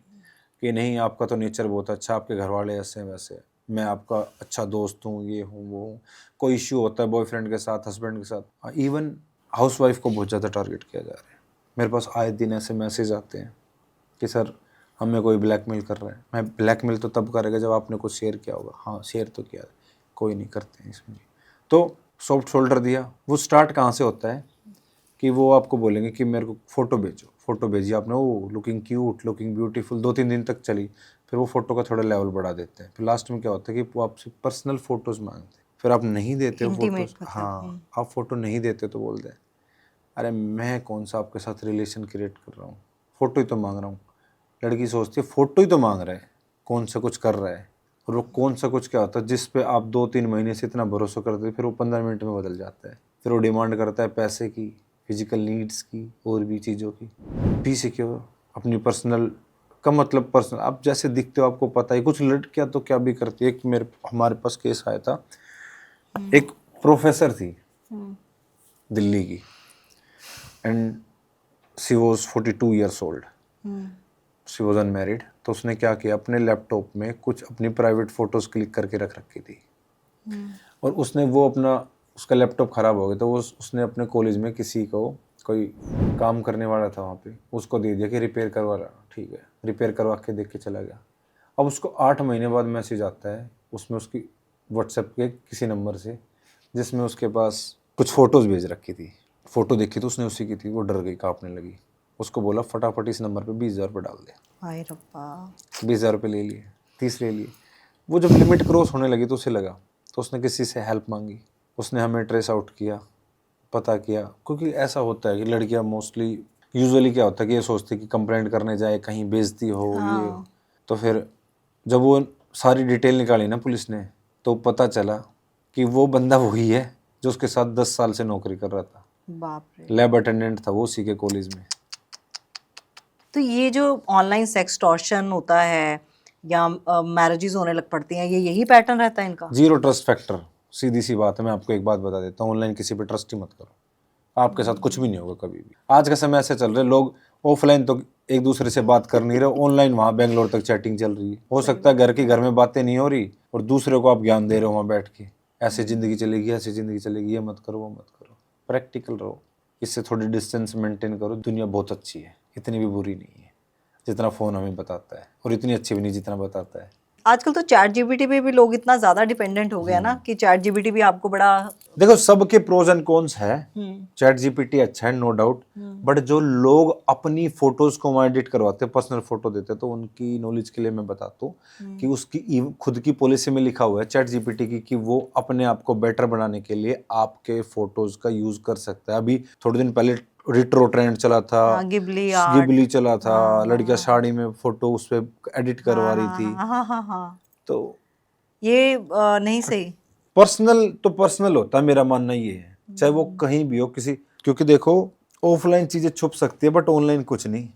कि नहीं आपका तो नेचर बहुत अच्छा, आपके घर वाले ऐसे हैं वैसे, मैं आपका अच्छा दोस्त हूँ, ये हूँ वो हूँ। कोई इश्यू होता है बॉयफ्रेंड के साथ, हस्बैंड के साथ, इवन हाउसवाइफ को बहुत ज़्यादा टारगेट किया जा रहा है। मेरे पास आए दिन ऐसे मैसेज आते हैं कि सर हमें कोई ब्लैकमेल कर रहा है। मैं ब्लैकमेल तो तब करेगा जब आपने कुछ शेयर किया होगा। हाँ शेयर तो किया, कोई नहीं करते हैं इसमें। तो सॉफ्ट शोल्डर दिया। वो स्टार्ट कहाँ से होता है कि वो आपको बोलेंगे कि मेरे को फ़ोटो भेजो, फ़ोटो भेजी आपने, वो लुकिंग क्यूट, लुकिंग ब्यूटीफुल, 2-3 दिन तक चली, फिर वो फ़ोटो का थोड़ा लेवल बढ़ा देते हैं, फिर लास्ट में क्या होता है कि वो आपसे पर्सनल फ़ोटोज़ मांगते हैं, फिर आप नहीं देते हो Intimate फ़ोटोज़। मतलब, हाँ आप फ़ोटो नहीं देते तो बोलते हैं अरे मैं कौन सा आपके साथ रिलेशन क्रिएट कर रहा हूँ, फ़ोटो ही तो मांग रहा हूँ। लड़की सोचती है फ़ोटो ही तो मांग रहा है, कौन सा कुछ कर रहा है। और वो कौन सा कुछ क्या होता है जिस पे आप 2-3 महीने से इतना भरोसा करते फिर वो 15 मिनट में बदल जाता है। फिर वो डिमांड करता है पैसे की, फिजिकल नीड्स की, और भी चीज़ों की। बी सिक्योर, अपनी पर्सनल का मतलब पर्सनल, आप जैसे दिखते हो आपको पता है। कुछ लड़कियां तो क्या भी करती है। एक हमारे पास केस आया था, एक प्रोफेसर थी दिल्ली की, and she was 42 years old, she was unmarried. तो उसने क्या किया, अपने लैपटॉप में कुछ अपनी प्राइवेट फ़ोटोज़ क्लिक करके रख रखी थी, और उसने वो अपना, उसका लैपटॉप ख़राब हो गया तो उसने अपने कॉलेज में किसी को, कोई काम करने वाला था वहाँ पे, उसको दे दिया कि रिपेयर करवा ला। ठीक है, रिपेयर करवा के देख के चला गया। अब उसको 8 महीने बाद मैसेज आता है उसमें उसकी व्हाट्सएप के किसी नंबर से, जिसमें उसके पास कुछ फ़ोटोज़ भेज रखी थी। फ़ोटो देखी तो उसने उसी की थी, वो डर गई, काँपने लगी। उसको बोला फटाफट इस नंबर पे 20,000 रुपये डाल दे। हाय रब्बा। 20,000 रुपये ले लिए, 30 ले लिए। वो जब लिमिट क्रॉस होने लगी तो उसे लगा, तो उसने किसी से हेल्प मांगी। उसने हमें ट्रेस आउट किया, पता किया, क्योंकि ऐसा होता है कि लड़कियां मोस्टली, यूजुअली क्या होता है कि ये सोचती कि कंप्लेंट करने जाए, कहीं बेइज्जती हो ये। तो फिर जब वो सारी डिटेल निकाली ना पुलिस ने, तो पता चला कि वो बंदा वही है जो उसके साथ 10 साल से नौकरी कर रहा था। बाप रे। लैब अटेंडेंट था वो उसी के कॉलेज में। तो ये जो ऑनलाइन सेक्सटॉर्शन होता है या मैरिजेस होने लग पड़ती हैं, ये यही पैटर्न रहता है इनका? जीरो ट्रस्ट फैक्टर, सीधी सी बात है। मैं आपको एक बात बता देता हूँ, ऑनलाइन किसी पे ट्रस्ट ही मत करो, आपके साथ कुछ भी नहीं होगा कभी भी। आज का समय ऐसे चल रहा है, लोग ऑफलाइन तो एक दूसरे से बात कर नहीं रहे, ऑनलाइन वहाँ बेंगलोर तक चैटिंग चल रही है। हो सकता है घर में बातें नहीं हो रही और दूसरे को आप ज्ञान दे रहे हो वहाँ बैठ के, ऐसे ज़िंदगी चलेगी, ऐसी ज़िंदगी चलेगी, ये मत करो, वो मत करो। प्रैक्टिकल रहो, इससे थोड़ी डिस्टेंस मेंटेन करो। दुनिया बहुत अच्छी है, इतनी भी बुरी नहीं है जितना फ़ोन हमें बताता है, और इतनी अच्छी भी नहीं जितना बताता है। आजकल तो चैट जीपीटी पे भी लोग इतना ज्यादा डिपेंडेंट हो गए हैं ना कि चैट जीपीटी भी आपको बड़ा। देखो सबके प्रोज एंड कॉन्स है। चैट जीपीटी अच्छा है, नो डाउट, बट जो लोग अपनी फोटोज को वहाँ एडिट करवाते हैं, पर्सनल फोटो देते हैं, तो उनकी नॉलेज के लिए मैं बताता हूँ कि उसकी खुद की पॉलिसी में लिखा हुआ है चैट जीपीटी की कि वो अपने आप को बेटर बनाने के लिए आपके फोटोज का यूज कर सकता है। अभी थोड़े दिन पहले रिट्रो ट्रेंड चला था, गिबली चला था, लड़कियां साड़ी में फोटो उस पर एडिट करवा रही थी। हाँ। तो ये नहीं सही। पर्सनल तो पर्सनल होता है, मेरा मानना ये है, चाहे वो कहीं भी हो किसी, क्योंकि देखो ऑफलाइन चीजें छुप सकती है बट ऑनलाइन कुछ नहीं।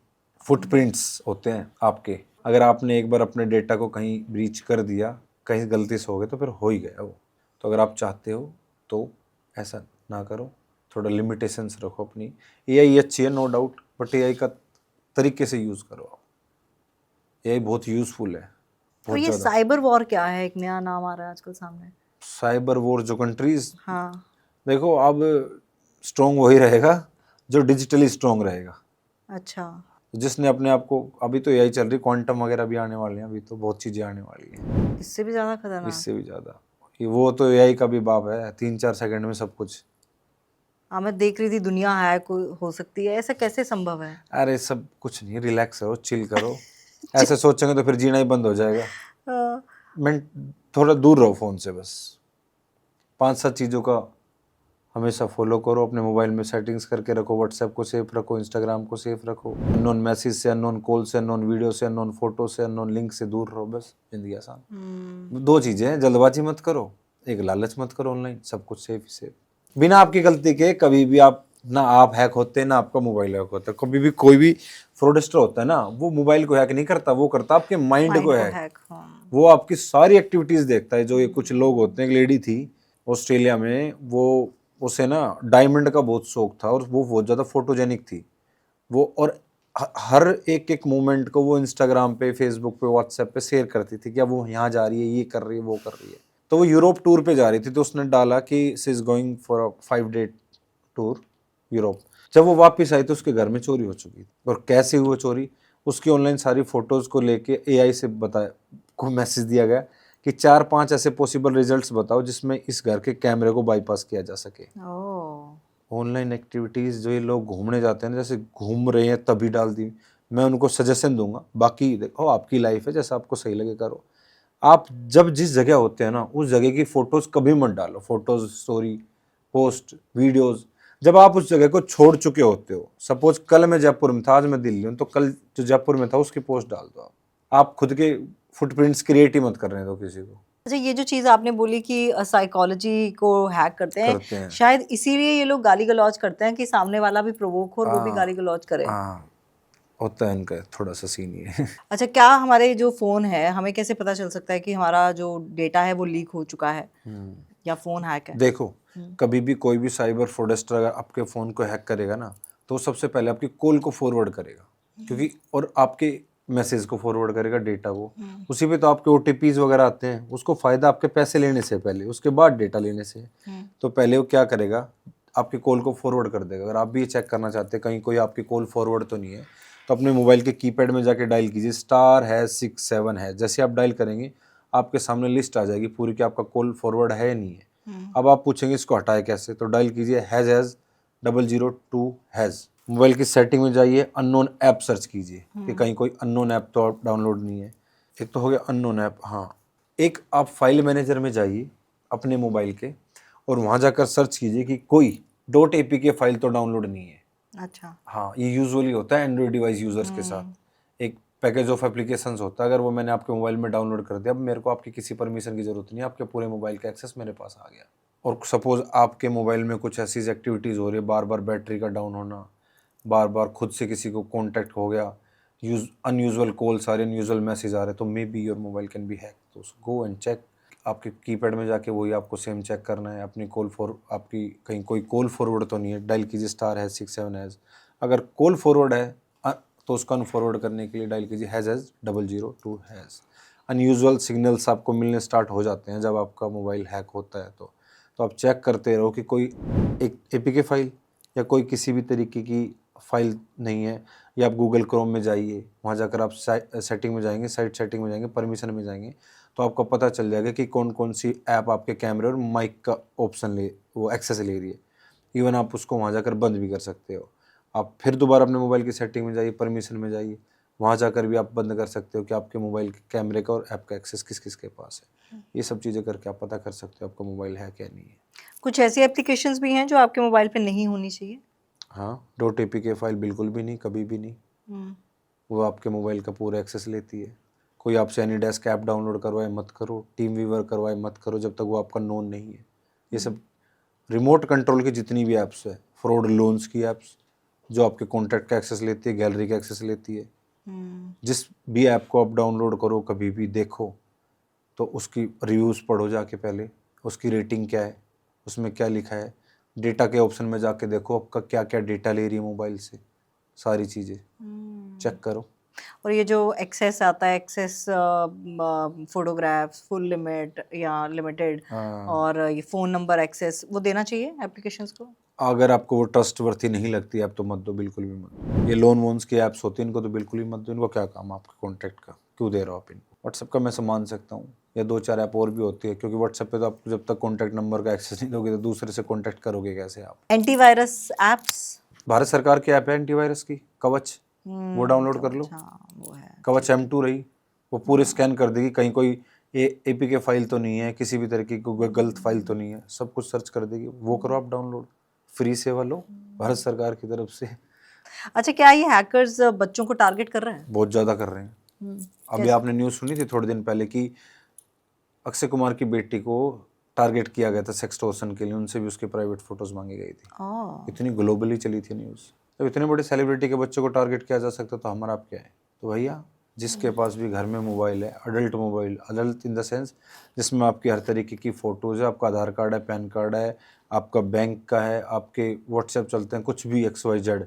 फुटप्रिंट्स होते हैं आपके, अगर आपने एक बार अपने डेटा को कहीं ब्रीच कर दिया, कहीं गलती से हो गया तो फिर हो ही गया वो। तो अगर आप चाहते हो तो ऐसा ना करो, थोड़ा लिमिटेशंस रखो अपनी। एआई अच्छी है नो डाउट, बट एआई का तरीके से यूज करो आप। एआई बहुत यूजफुल है, तो बहुत ये ज़्यादा। साइबर वॉर क्या है? एक नया नाम आ रहा है आजकल सामने। साइबर वॉर जो कंट्रीज, हाँ। देखो अब स्ट्रॉन्ग वही रहेगा जो डिजिटली स्ट्रॉन्ग रहेगा। अच्छा। जिसने अपने आप को, अभी तो यही चल रही, क्वांटम वगैरह भी आने वाले हैं, अभी तो बहुत चीज़ें आने वाली हैं इससे भी ज्यादा खतरनाक? इससे भी ज़्यादा। वो तो एआई का भी बाप है, 3-4 सेकंड में सब कुछ। हाँ, मैं देख रही थी दुनिया हैक हो सकती है, ऐसा कैसे संभव है? अरे सब कुछ नहीं, रिलैक्स रहो, चिल करो। ऐसे सोचेंगे तो फिर जीना ही बंद हो जाएगा। हाँ। मैं थोड़ा दूर रहो फ़ोन से, बस 5-7 चीज़ों का हमेशा फॉलो करो। अपने मोबाइल में सेटिंग्स करके रखो, व्हाट्सएप को सेफ रखो, इंस्टाग्राम को सेफ रखो, अननोन मैसेज से, अननोन कॉल से, अननोन वीडियो से, अननोन फोटो से, अननोन लिंक से दूर रहो, बस जिंदगी आसान। 2 चीज़ें हैं, जल्दबाजी मत करो, एक लालच मत करो। ऑनलाइन सब कुछ सेफ ही सेफ, बिना आपकी गलती के कभी भी आप, ना आप हैक होते हैं ना आपका मोबाइल हैक होता है। कभी भी कोई भी फ्रॉडस्टर होता है ना, वो मोबाइल को हैक नहीं करता, वो करता आपके माइंड को हैक। वो आपकी सारी एक्टिविटीज देखता है। जो ये कुछ लोग होते हैं, एक लेडी थी ऑस्ट्रेलिया में, वो, उसे ना डायमंड का बहुत शौक था और वो बहुत ज़्यादा फोटोजेनिक थी वो, और हर एक एक मोमेंट को वो इंस्टाग्राम पे, फेसबुक पे, व्हाट्सएप पे शेयर करती थी कि अब वो यहाँ जा रही है, ये कर रही है, वो कर रही है। तो वो यूरोप टूर पे जा रही थी, तो उसने डाला कि she is going for a 5 day tour Europe. जब वो वापस आई तो उसके घर में चोरी हो चुकी थी। और कैसे हुआ चोरी, उसकी ऑनलाइन सारी फोटोज को लेके एआई से बताया, को मैसेज दिया गया कि 4-5 ऐसे पॉसिबल रिजल्ट्स बताओ जिसमें इस घर के कैमरे को बाईपास किया जा सके। ऑनलाइन एक्टिविटीज़ जो ये लोग घूमने जाते हैं ना, जैसे घूम रहे हैं तभी डाल दी, मैं उनको सजेशन दूंगा। बाकी देखो आपकी लाइफ है, जैसा आपको सही लगे करो। आप जब जिस जगह होते हैं ना, उस जगह की फ़ोटोज़ कभी मत डालो, फ़ोटोज़, स्टोरी, पोस्ट, वीडियोज़। जब आप उस जगह को छोड़ चुके होते हो, सपोज कल मैं जयपुर में था, आज मैं दिल्ली हूँ, तो कल जो जयपुर में था उसकी पोस्ट डाल दो। आप खुद के फुटप्रिंट्स क्रिएट ही मत करने दो किसी को। अच्छा, ये जो चीज़ आपने बोली कि साइकोलॉजी को हैक करते करते हैं, हैं। शायद इसीलिए ये लोग गाली गलौज करते हैं कि सामने वाला भी प्रोवोक हो और वो भी गाली गलौज करे। हाँ, होता है इनका थोड़ा सा सीन ये। अच्छा, क्या हमारे जो फ़ोन है, हमें कैसे पता चल सकता है कि हमारा जो डेटा है वो लीक हो चुका है या फ़ोन हैक है? देखो, कभी भी कोई भी साइबर फ्रॉडस्टर अगर आपके फ़ोन को हैक करेगा ना, तो सबसे पहले आपकी कॉल को फॉरवर्ड करेगा, क्योंकि और आपके मैसेज को फॉरवर्ड करेगा, डेटा को। उसी पे तो आपके ओटीपीज वगैरह आते हैं। उसको फ़ायदा आपके पैसे लेने से पहले, उसके बाद डेटा लेने से। तो पहले वो क्या करेगा, आपकी कॉल को फॉरवर्ड कर देगा। अगर आप भी ये चेक करना चाहते हैं कहीं कोई आपकी कॉल फॉरवर्ड तो नहीं है, तो अपने मोबाइल के कीपैड में जाके डायल कीजिए *#67#। जैसे आप डायल करेंगे, आपके सामने लिस्ट आ जाएगी पूरी कि आपका कॉल फॉरवर्ड है या नहीं है। अब आप पूछेंगे इसको हटाए कैसे, तो डायल कीजिए #002#। मोबाइल की सेटिंग में जाइए, अननोन ऐप सर्च कीजिए कि कहीं कोई अननोन ऐप तो डाउनलोड नहीं है। एक तो हो गया अननोन ऐप। हाँ, एक आप फाइल मैनेजर में जाइए अपने मोबाइल के, और वहाँ जाकर सर्च कीजिए कि कोई .apk फाइल तो डाउनलोड नहीं है। अच्छा। हाँ, ये यूजुअली होता है एंड्रॉइड डिवाइस यूजर्स के साथ। एक पैकेज ऑफ एप्लीकेशंस होता है, अगर वो मैंने आपके मोबाइल में डाउनलोड कर दिया, अब मेरे को आपकी किसी परमिशन की जरूरत नहीं है, आपके पूरे मोबाइल का एक्सेस मेरे पास आ गया। और सपोज आपके मोबाइल में कुछ ऐसी एक्टिविटीज़ हो रही है, बार बार बैटरी का डाउन होना, बार बार खुद से किसी को कॉन्टैक्ट हो गया, अनयूजुअल कॉल्स आ रहे, अनयूजुअल मैसेज आ रहे, तो may be your mobile can be hack. तो गो एंड चेक। आपके कीपैड में जाके वही आपको सेम चेक करना है, अपनी आपकी कहीं कोई कॉल फॉरवर्ड तो नहीं है। डायल कीजिए *#67#। अगर कॉल फॉरवर्ड है तो उसको अनफॉरवर्ड करने के लिए डायल कीजिए #002#। अनयूजुअल सिग्नल्स आपको मिलने स्टार्ट हो जाते हैं जब आपका मोबाइल हैक होता है। तो आप चेक करते रहो कि कोई एक एपीके फाइल या कोई किसी भी तरीके की फाइल नहीं है। या आप गूगल क्रोम में जाइए, वहाँ जाकर आप सेटिंग में जाएंगे, साइट सेटिंग में जाएंगे, परमिशन में जाएंगे, तो आपको पता चल जाएगा कि कौन कौन सी ऐप आपके कैमरे और माइक का ऑप्शन वो एक्सेस ले रही है। इवन आप उसको वहाँ जाकर बंद भी कर सकते हो। आप फिर दोबारा अपने मोबाइल की सेटिंग में जाइए, परमिशन में जाइए, वहाँ जाकर भी आप बंद कर सकते हो कि आपके मोबाइल के कैमरे का और ऐप का एक्सेस किस किस के पास है। ये सब चीज़ें करके आप पता कर सकते हो आपका मोबाइल है क्या नहीं है। कुछ ऐसी एप्लीकेशंस भी हैं जो आपके मोबाइल पे नहीं होनी चाहिए? हाँ, .apk फाइल बिल्कुल भी नहीं, कभी भी नहीं। वो आपके मोबाइल का पूरा एक्सेस लेती है। कोई आपसे एनीडेस्क ऐप डाउनलोड करवाए मत करो, टीम वीवर करवाए मत करो जब तक वो आपका नोन नहीं है। ये सब रिमोट कंट्रोल की जितनी भी ऐप्स है, फ्रॉड लोन्स की ऐप्स जो आपके कॉन्टैक्ट का एक्सेस लेती है, गैलरी का एक्सेस लेती है, जिस भी ऐप को आप डाउनलोड करो कभी भी देखो तो उसकी रिव्यूज़ पढ़ो जाके, पहले उसकी रेटिंग क्या है, उसमें क्या लिखा है, डेटा के ऑप्शन में जाके देखो आपका क्या क्या डेटा ले रही है मोबाइल से, सारी चीज़ें चेक करो। और ये जो एक्सेस आता है, एक्सेस फोटोग्राफ्स, फुल लिमिट या लिमिटेड, और ये फ़ोन नंबर एक्सेस, वो देना चाहिए एप्लीकेशंस को? अगर आपको वो ट्रस्टवर्थी नहीं लगती ऐप तो मत दो, बिल्कुल भी मत दो। ये लोन वोन्स की ऐप्स होती हैं, इनको तो बिल्कुल ही मत दो। इनको क्या काम आपके कॉन्टैक्ट का, क्यों दे रहे हो आप इनको? व्हाट्सएप का मैं मान सकता हूँ, या 2-4 ऐप और भी होती है, क्योंकि व्हाट्सएप पे तो आपको जब तक कॉन्टैक्ट नंबर का एक्सेस नहीं दोगे तो दूसरे से कॉन्टैक्ट करोगे कैसे आप? Antivirus apps? भारत सरकार की ऐप है एंटीवायरस की, कवच, वो डाउनलोड कर लो। वो है कवच M2 रही, वो पूरे स्कैन कर देगी, कहीं कोई APK फाइल तो नहीं है, किसी भी तरीके की गलत फाइल तो नहीं है, सब कुछ सर्च कर देगी। वो करो आप डाउनलोड, फ्री सेवा लो भारत सरकार की तरफ से। अच्छा, क्या ये हैकर्स बच्चों को टारगेट कर रहे हैं? बहुत ज़्यादा कर रहे हैं। अभी आपने न्यूज़ सुनी थी थोड़े दिन पहले कि अक्षय कुमार की बेटी को टारगेट किया गया था सेक्सटॉर्शन के लिए, उनसे भी उसकी प्राइवेट फोटोज मांगी गई थी। इतनी ग्लोबली चली थी न्यूज़। जब इतने बड़े सेलिब्रिटी के बच्चों को टारगेट किया जा सकता तो हमारा आप क्या है? तो भैया जिसके पास भी घर में मोबाइल है, adult mobile, adult in the sense जिसमें आपकी हर तरीके की फ़ोटोज़ है, आपका आधार कार्ड है, पैन कार्ड है, आपका बैंक का है, आपके व्हाट्सएप चलते हैं, कुछ भी XYZ,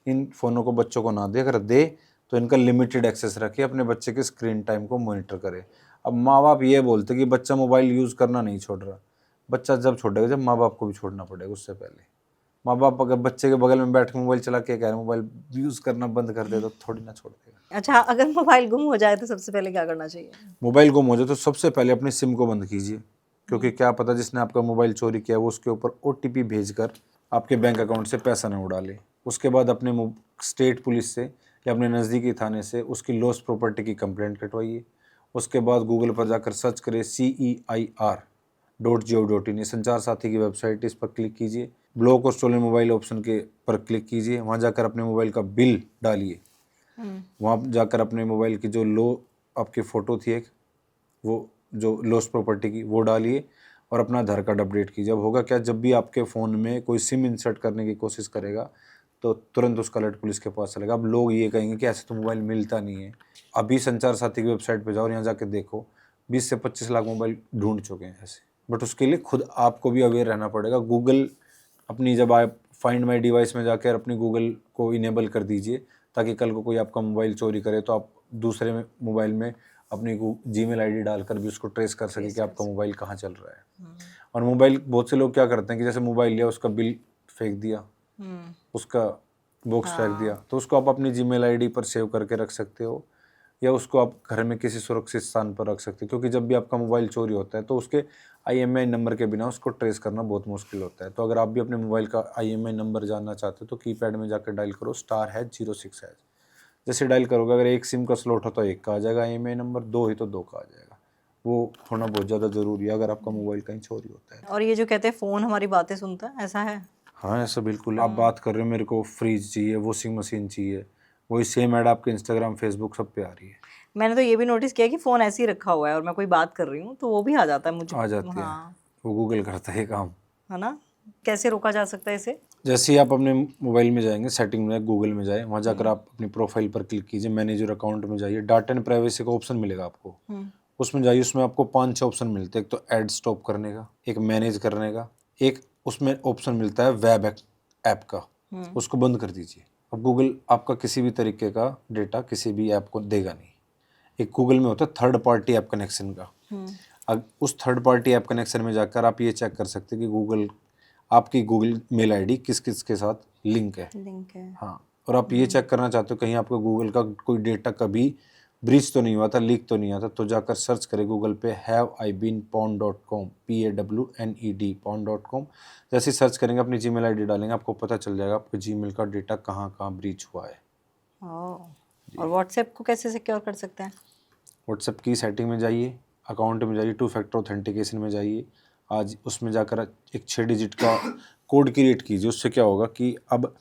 इन फ़ोनों को बच्चों को ना दे, अगर दे तो इनका लिमिटेड एक्सेस रखे, अपने बच्चे के स्क्रीन टाइम को मॉनिटर करे। अब माँ बाप ये बोलते कि बच्चा मोबाइल यूज़ करना नहीं छोड़ रहा, बच्चा जब छोड़ेगा जब माँ बाप को भी छोड़ना पड़ेगा उससे पहले। माँ बाप अगर बच्चे के बगल में बैठ के मोबाइल चला के कह रहे मोबाइल यूज़ करना बंद कर दे तो थोड़ी ना छोड़ देगा। अच्छा, अगर मोबाइल गुम हो जाए तो सबसे पहले क्या करना चाहिए? मोबाइल गुम हो जाए तो सबसे पहले अपनी सिम को बंद कीजिए, क्योंकि क्या पता जिसने आपका मोबाइल चोरी किया वो उसके ऊपर OTP भेजकर आपके बैंक अकाउंट से पैसा न उड़ा ले। उसके बाद अपने स्टेट पुलिस से या अपने नज़दीकी थाने से उसकी लॉस्ट प्रॉपर्टी की कंप्लेंट कटवाइए। उसके बाद गूगल पर जाकर सर्च करें CEIR.gov.in, ये संचार साथी की वेबसाइट, इस पर क्लिक कीजिए। ब्लॉक और स्टोलन मोबाइल ऑप्शन के पर क्लिक कीजिए, वहाँ जाकर अपने मोबाइल का बिल डालिए। वहाँ जाकर अपने मोबाइल की जो आपकी फ़ोटो थी एक, वो जो लॉस्ट प्रॉपर्टी की, वो डालिए और अपना आधार कार्ड अपडेट कीजिए। अब होगा क्या, जब भी आपके फ़ोन में कोई सिम इंसर्ट करने की कोशिश करेगा तो तुरंत उसका अलर्ट पुलिस के पास चलेगा। अब लोग ये कहेंगे कि ऐसे तो मोबाइल मिलता नहीं है। अभी संचार साथी की वेबसाइट पे जाओ और यहाँ जाके देखो 20 से 25 लाख मोबाइल ढूंढ चुके हैं ऐसे। बट उसके लिए खुद आपको भी अवेयर रहना पड़ेगा। गूगल अपनी, जब आप फाइंड माई डिवाइस में जाकर अपनी गूगल को इनेबल कर दीजिए, ताकि कल को कोई आपका मोबाइल चोरी करे तो आप दूसरे मोबाइल में अपनी Gmail ID डालकर भी उसको ट्रेस कर सके कि आपका मोबाइल कहाँ चल रहा है। और मोबाइल, बहुत से लोग क्या करते हैं कि जैसे मोबाइल लिया उसका बिल फेंक दिया, उसका बॉक्स फेंक दिया, तो उसको आप अपनी Gmail ID पर सेव करके रख सकते हो, या उसको आप घर में किसी सुरक्षित स्थान पर रख सकते हो। क्योंकि जब भी आपका मोबाइल चोरी होता है तो उसके IMEI नंबर के बिना उसको ट्रेस करना बहुत मुश्किल होता है। तो अगर आप भी अपने मोबाइल का IMEI नंबर जानना चाहते हो तो कीपैड में जाकर डायल करो *#06#। जैसे डायल करोगे, अगर एक सिम का स्लॉट हो तो एक का आ जाएगा IMEI नंबर, 2 ही तो 2 का आ जाएगा। वो होना बहुत ज़्यादा ज़रूरी है अगर आपका मोबाइल कहीं चोरी होता है। और ये जो कहते हैं फ़ोन हमारी बातें सुनता है, ऐसा है? हाँ, ऐसा बिल्कुल है। आप बात कर रहे हो मेरे को फ्रिज चाहिए, वॉशिंग मशीन चाहिए, वही सेम ऐड आपके इंस्टाग्राम, फेसबुक सब पे आ रही है। मैंने तो ये भी नोटिस किया कि फ़ोन ऐसे ही रखा हुआ है और मैं कोई बात कर रही हूँ तो वो भी आ जाता है मुझे। आ जाती है, हाँ, वो गूगल करता है काम। है ना? कैसे रोका जा सकता है इसे? जैसे ही आप अपने मोबाइल में जाएंगे, सेटिंग में गूगल में जाए, वहाँ जाकर आप अपनी प्रोफाइल पर क्लिक कीजिए, मैनेज योर अकाउंट में जाइए, डाटा एंड प्राइवेसी का ऑप्शन मिलेगा आपको, उसमें जाइए। उसमें आपको 5-6 ऑप्शन मिलते हैं। एक तो ऐड स्टॉप करने का, एक मैनेज करने का, एक उसमें ऑप्शन मिलता है वेब ऐप का, उसको बंद कर दीजिए। अब गूगल आपका किसी भी तरीके का डेटा किसी भी ऐप को देगा नहीं। एक गूगल में होता है थर्ड पार्टी ऐप कनेक्शन का। अब उस थर्ड पार्टी ऐप कनेक्शन में जाकर आप ये चेक कर सकते हैं कि आपकी गूगल मेल ID किस किस के साथ लिंक है। हाँ, और आप ये चेक करना चाहते हो कहीं आपका गूगल का कोई डेटा कभी ब्रीच तो नहीं हुआ था, लीक तो नहीं हुआ था, तो जाकर सर्च करें गूगल पे haveibeenpawned.com, PAWNED जैसे सर्च करेंगे, अपनी Gmail ID डालेंगे, आपको पता चल जाएगा आपके Gmail का डेटा कहाँ कहाँ ब्रीच हुआ है। और व्हाट्सएप को कैसे सिक्योर कर सकते हैं? व्हाट्सएप की सेटिंग में जाइए, अकाउंट में जाइए, 2 फैक्टर ऑथेंटिकेशन में जाइए। आज उसमें जाकर एक 6 डिजिट का कोड क्रिएट कीजिए। उससे क्या होगा कि अब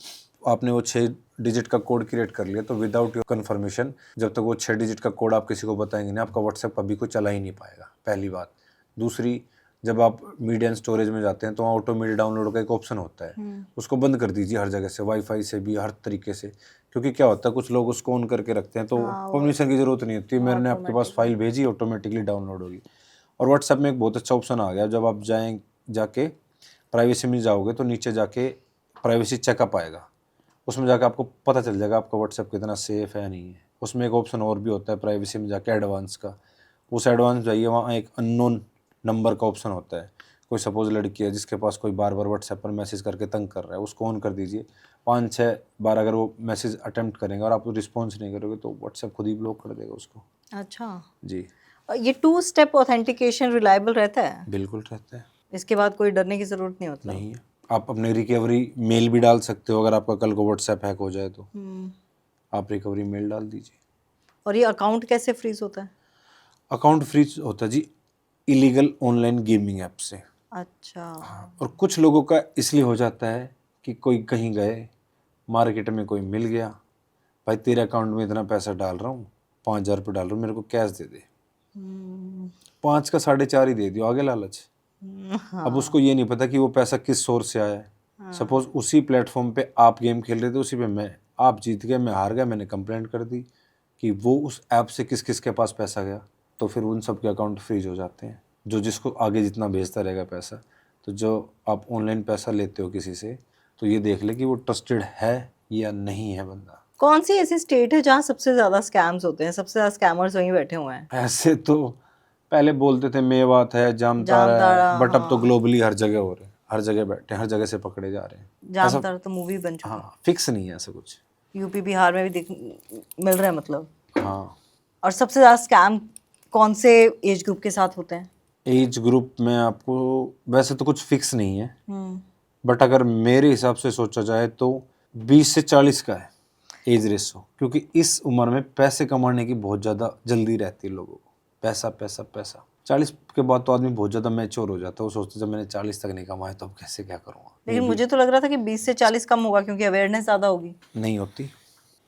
आपने वो 6 डिजिट का कोड क्रिएट कर लिया तो विदाउट योर कन्फर्मेशन, जब तक वो 6 डिजिट का कोड आप किसी को बताएंगे ना, आपका व्हाट्सएप अभी को चला ही नहीं पाएगा, पहली बात। दूसरी, जब आप मीडिया एंड स्टोरेज में जाते हैं तो वहाँ ऑटोमेटिक डाउनलोड का एक ऑप्शन होता है, उसको बंद कर दीजिए हर जगह से, वाईफाई से भी, हर तरीके से। क्योंकि क्या होता है, कुछ लोग उसको ऑन करके रखते हैं तो परमिशन की जरूरत नहीं होती, मैंने आपके पास फाइल भेजी, ऑटोमेटिकली डाउनलोड होगी। और व्हाट्सएप में एक बहुत अच्छा ऑप्शन आ गया, जब आप जाके प्राइवेसी में जाओगे तो नीचे जाके प्राइवेसी चेकअप आएगा, उसमें जाकर आपको पता चल जाएगा आपका व्हाट्सएप कितना सेफ है नहीं है। उसमें एक ऑप्शन और भी होता है प्राइवेसी में जाके एडवांस का, उस एडवांस जाइए, वहाँ एक अननोन नंबर का ऑप्शन होता है। कोई सपोज लड़की है जिसके पास कोई बार बार व्हाट्सएप पर मैसेज करके तंग कर रहा है, उसको ऑन कर दीजिए। 5-6 बार अगर वो मैसेज अटेम्प्ट करेंगे और आप रिस्पॉन्स नहीं करोगे तो व्हाट्सएप खुद ही ब्लॉक कर देगा उसको। अच्छा, जी, ये 2 स्टेप ऑथेंटिकेशन रिलायबल रहता है? बिल्कुल रहता है, इसके बाद कोई डरने की ज़रूरत नहीं होती? नहीं है। आप अपने रिकवरी मेल भी डाल सकते हो, अगर आपका कल को व्हाट्सएप हैक हो जाए तो आप रिकवरी मेल डाल दीजिए। और ये अकाउंट कैसे फ्रीज होता है? अकाउंट फ्रीज होता है जी इलीगल ऑनलाइन गेमिंग ऐप से। अच्छा। और कुछ लोगों का इसलिए हो जाता है कि कोई कहीं गए, मार्केट में कोई मिल गया, भाई तेरे अकाउंट में इतना पैसा डाल रहा हूँ, 5,000 रुपये डाल रहा हूँ, मेरे को कैश दे दे। 5 का 4.5 ही दे दियो, आगे लालच। अब उसको ये नहीं पता कि वो पैसा किस सोर्स से आया है। सपोज उसी प्लेटफॉर्म पे आप गेम खेल रहे थे, उसी पे आप जीत गए, मैं हार गया, मैंने कंप्लेंट कर दी कि वो उस ऐप से किस किस के पास पैसा गया, तो फिर उन सब के अकाउंट फ्रीज हो जाते हैं, जो जिसको आगे जितना भेजता रहेगा पैसा। तो जो आप ऑनलाइन पैसा लेते हो किसी से, तो ये देख ले कि वो ट्रस्टेड है या नहीं है बंदा। कौन सी ऐसी स्टेट है जहाँ सबसे ज्यादा स्कैम्स होते हैं, सबसे ज्यादा स्कैमर्स वहीं बैठे हुए हैं? ऐसे तो पहले बोलते थे मेवात है, जामताड़ा जामताड़ा, है, बट अब तो हाँ। ग्लोबली हर जगह हो रहे हैं, हर जगह बैठे, हर जगह से पकड़े जा रहे हैं। जामताड़ा तो मूवी बन चुकी है। हाँ, फिक्स नहीं है ऐसा कुछ। यूपी बिहार में भी मिल रहा है मतलब। हाँ, और सबसे ज्यादा स्कैम कौन से एज ग्रुप के साथ होते हैं? एज ग्रुप में आपको वैसे तो कुछ फिक्स नहीं है, हम्म। बट अगर मेरे हिसाब से सोचा जाए तो 20 से 40 का है एज रेशो, क्योंकि इस उम्र में पैसे कमाने की बहुत ज़्यादा जल्दी रहती है लोगों को। पैसा पैसा पैसा। 40 के बाद तो आदमी बहुत ज़्यादा मैच्योर हो जाता है, वो सोचता है जब मैंने 40 तक नहीं कमाया तो अब कैसे क्या करूँगा। लेकिन मुझे तो लग रहा था कि 20 से 40 कम होगा क्योंकि अवेयरनेस ज्यादा होगी। नहीं होती,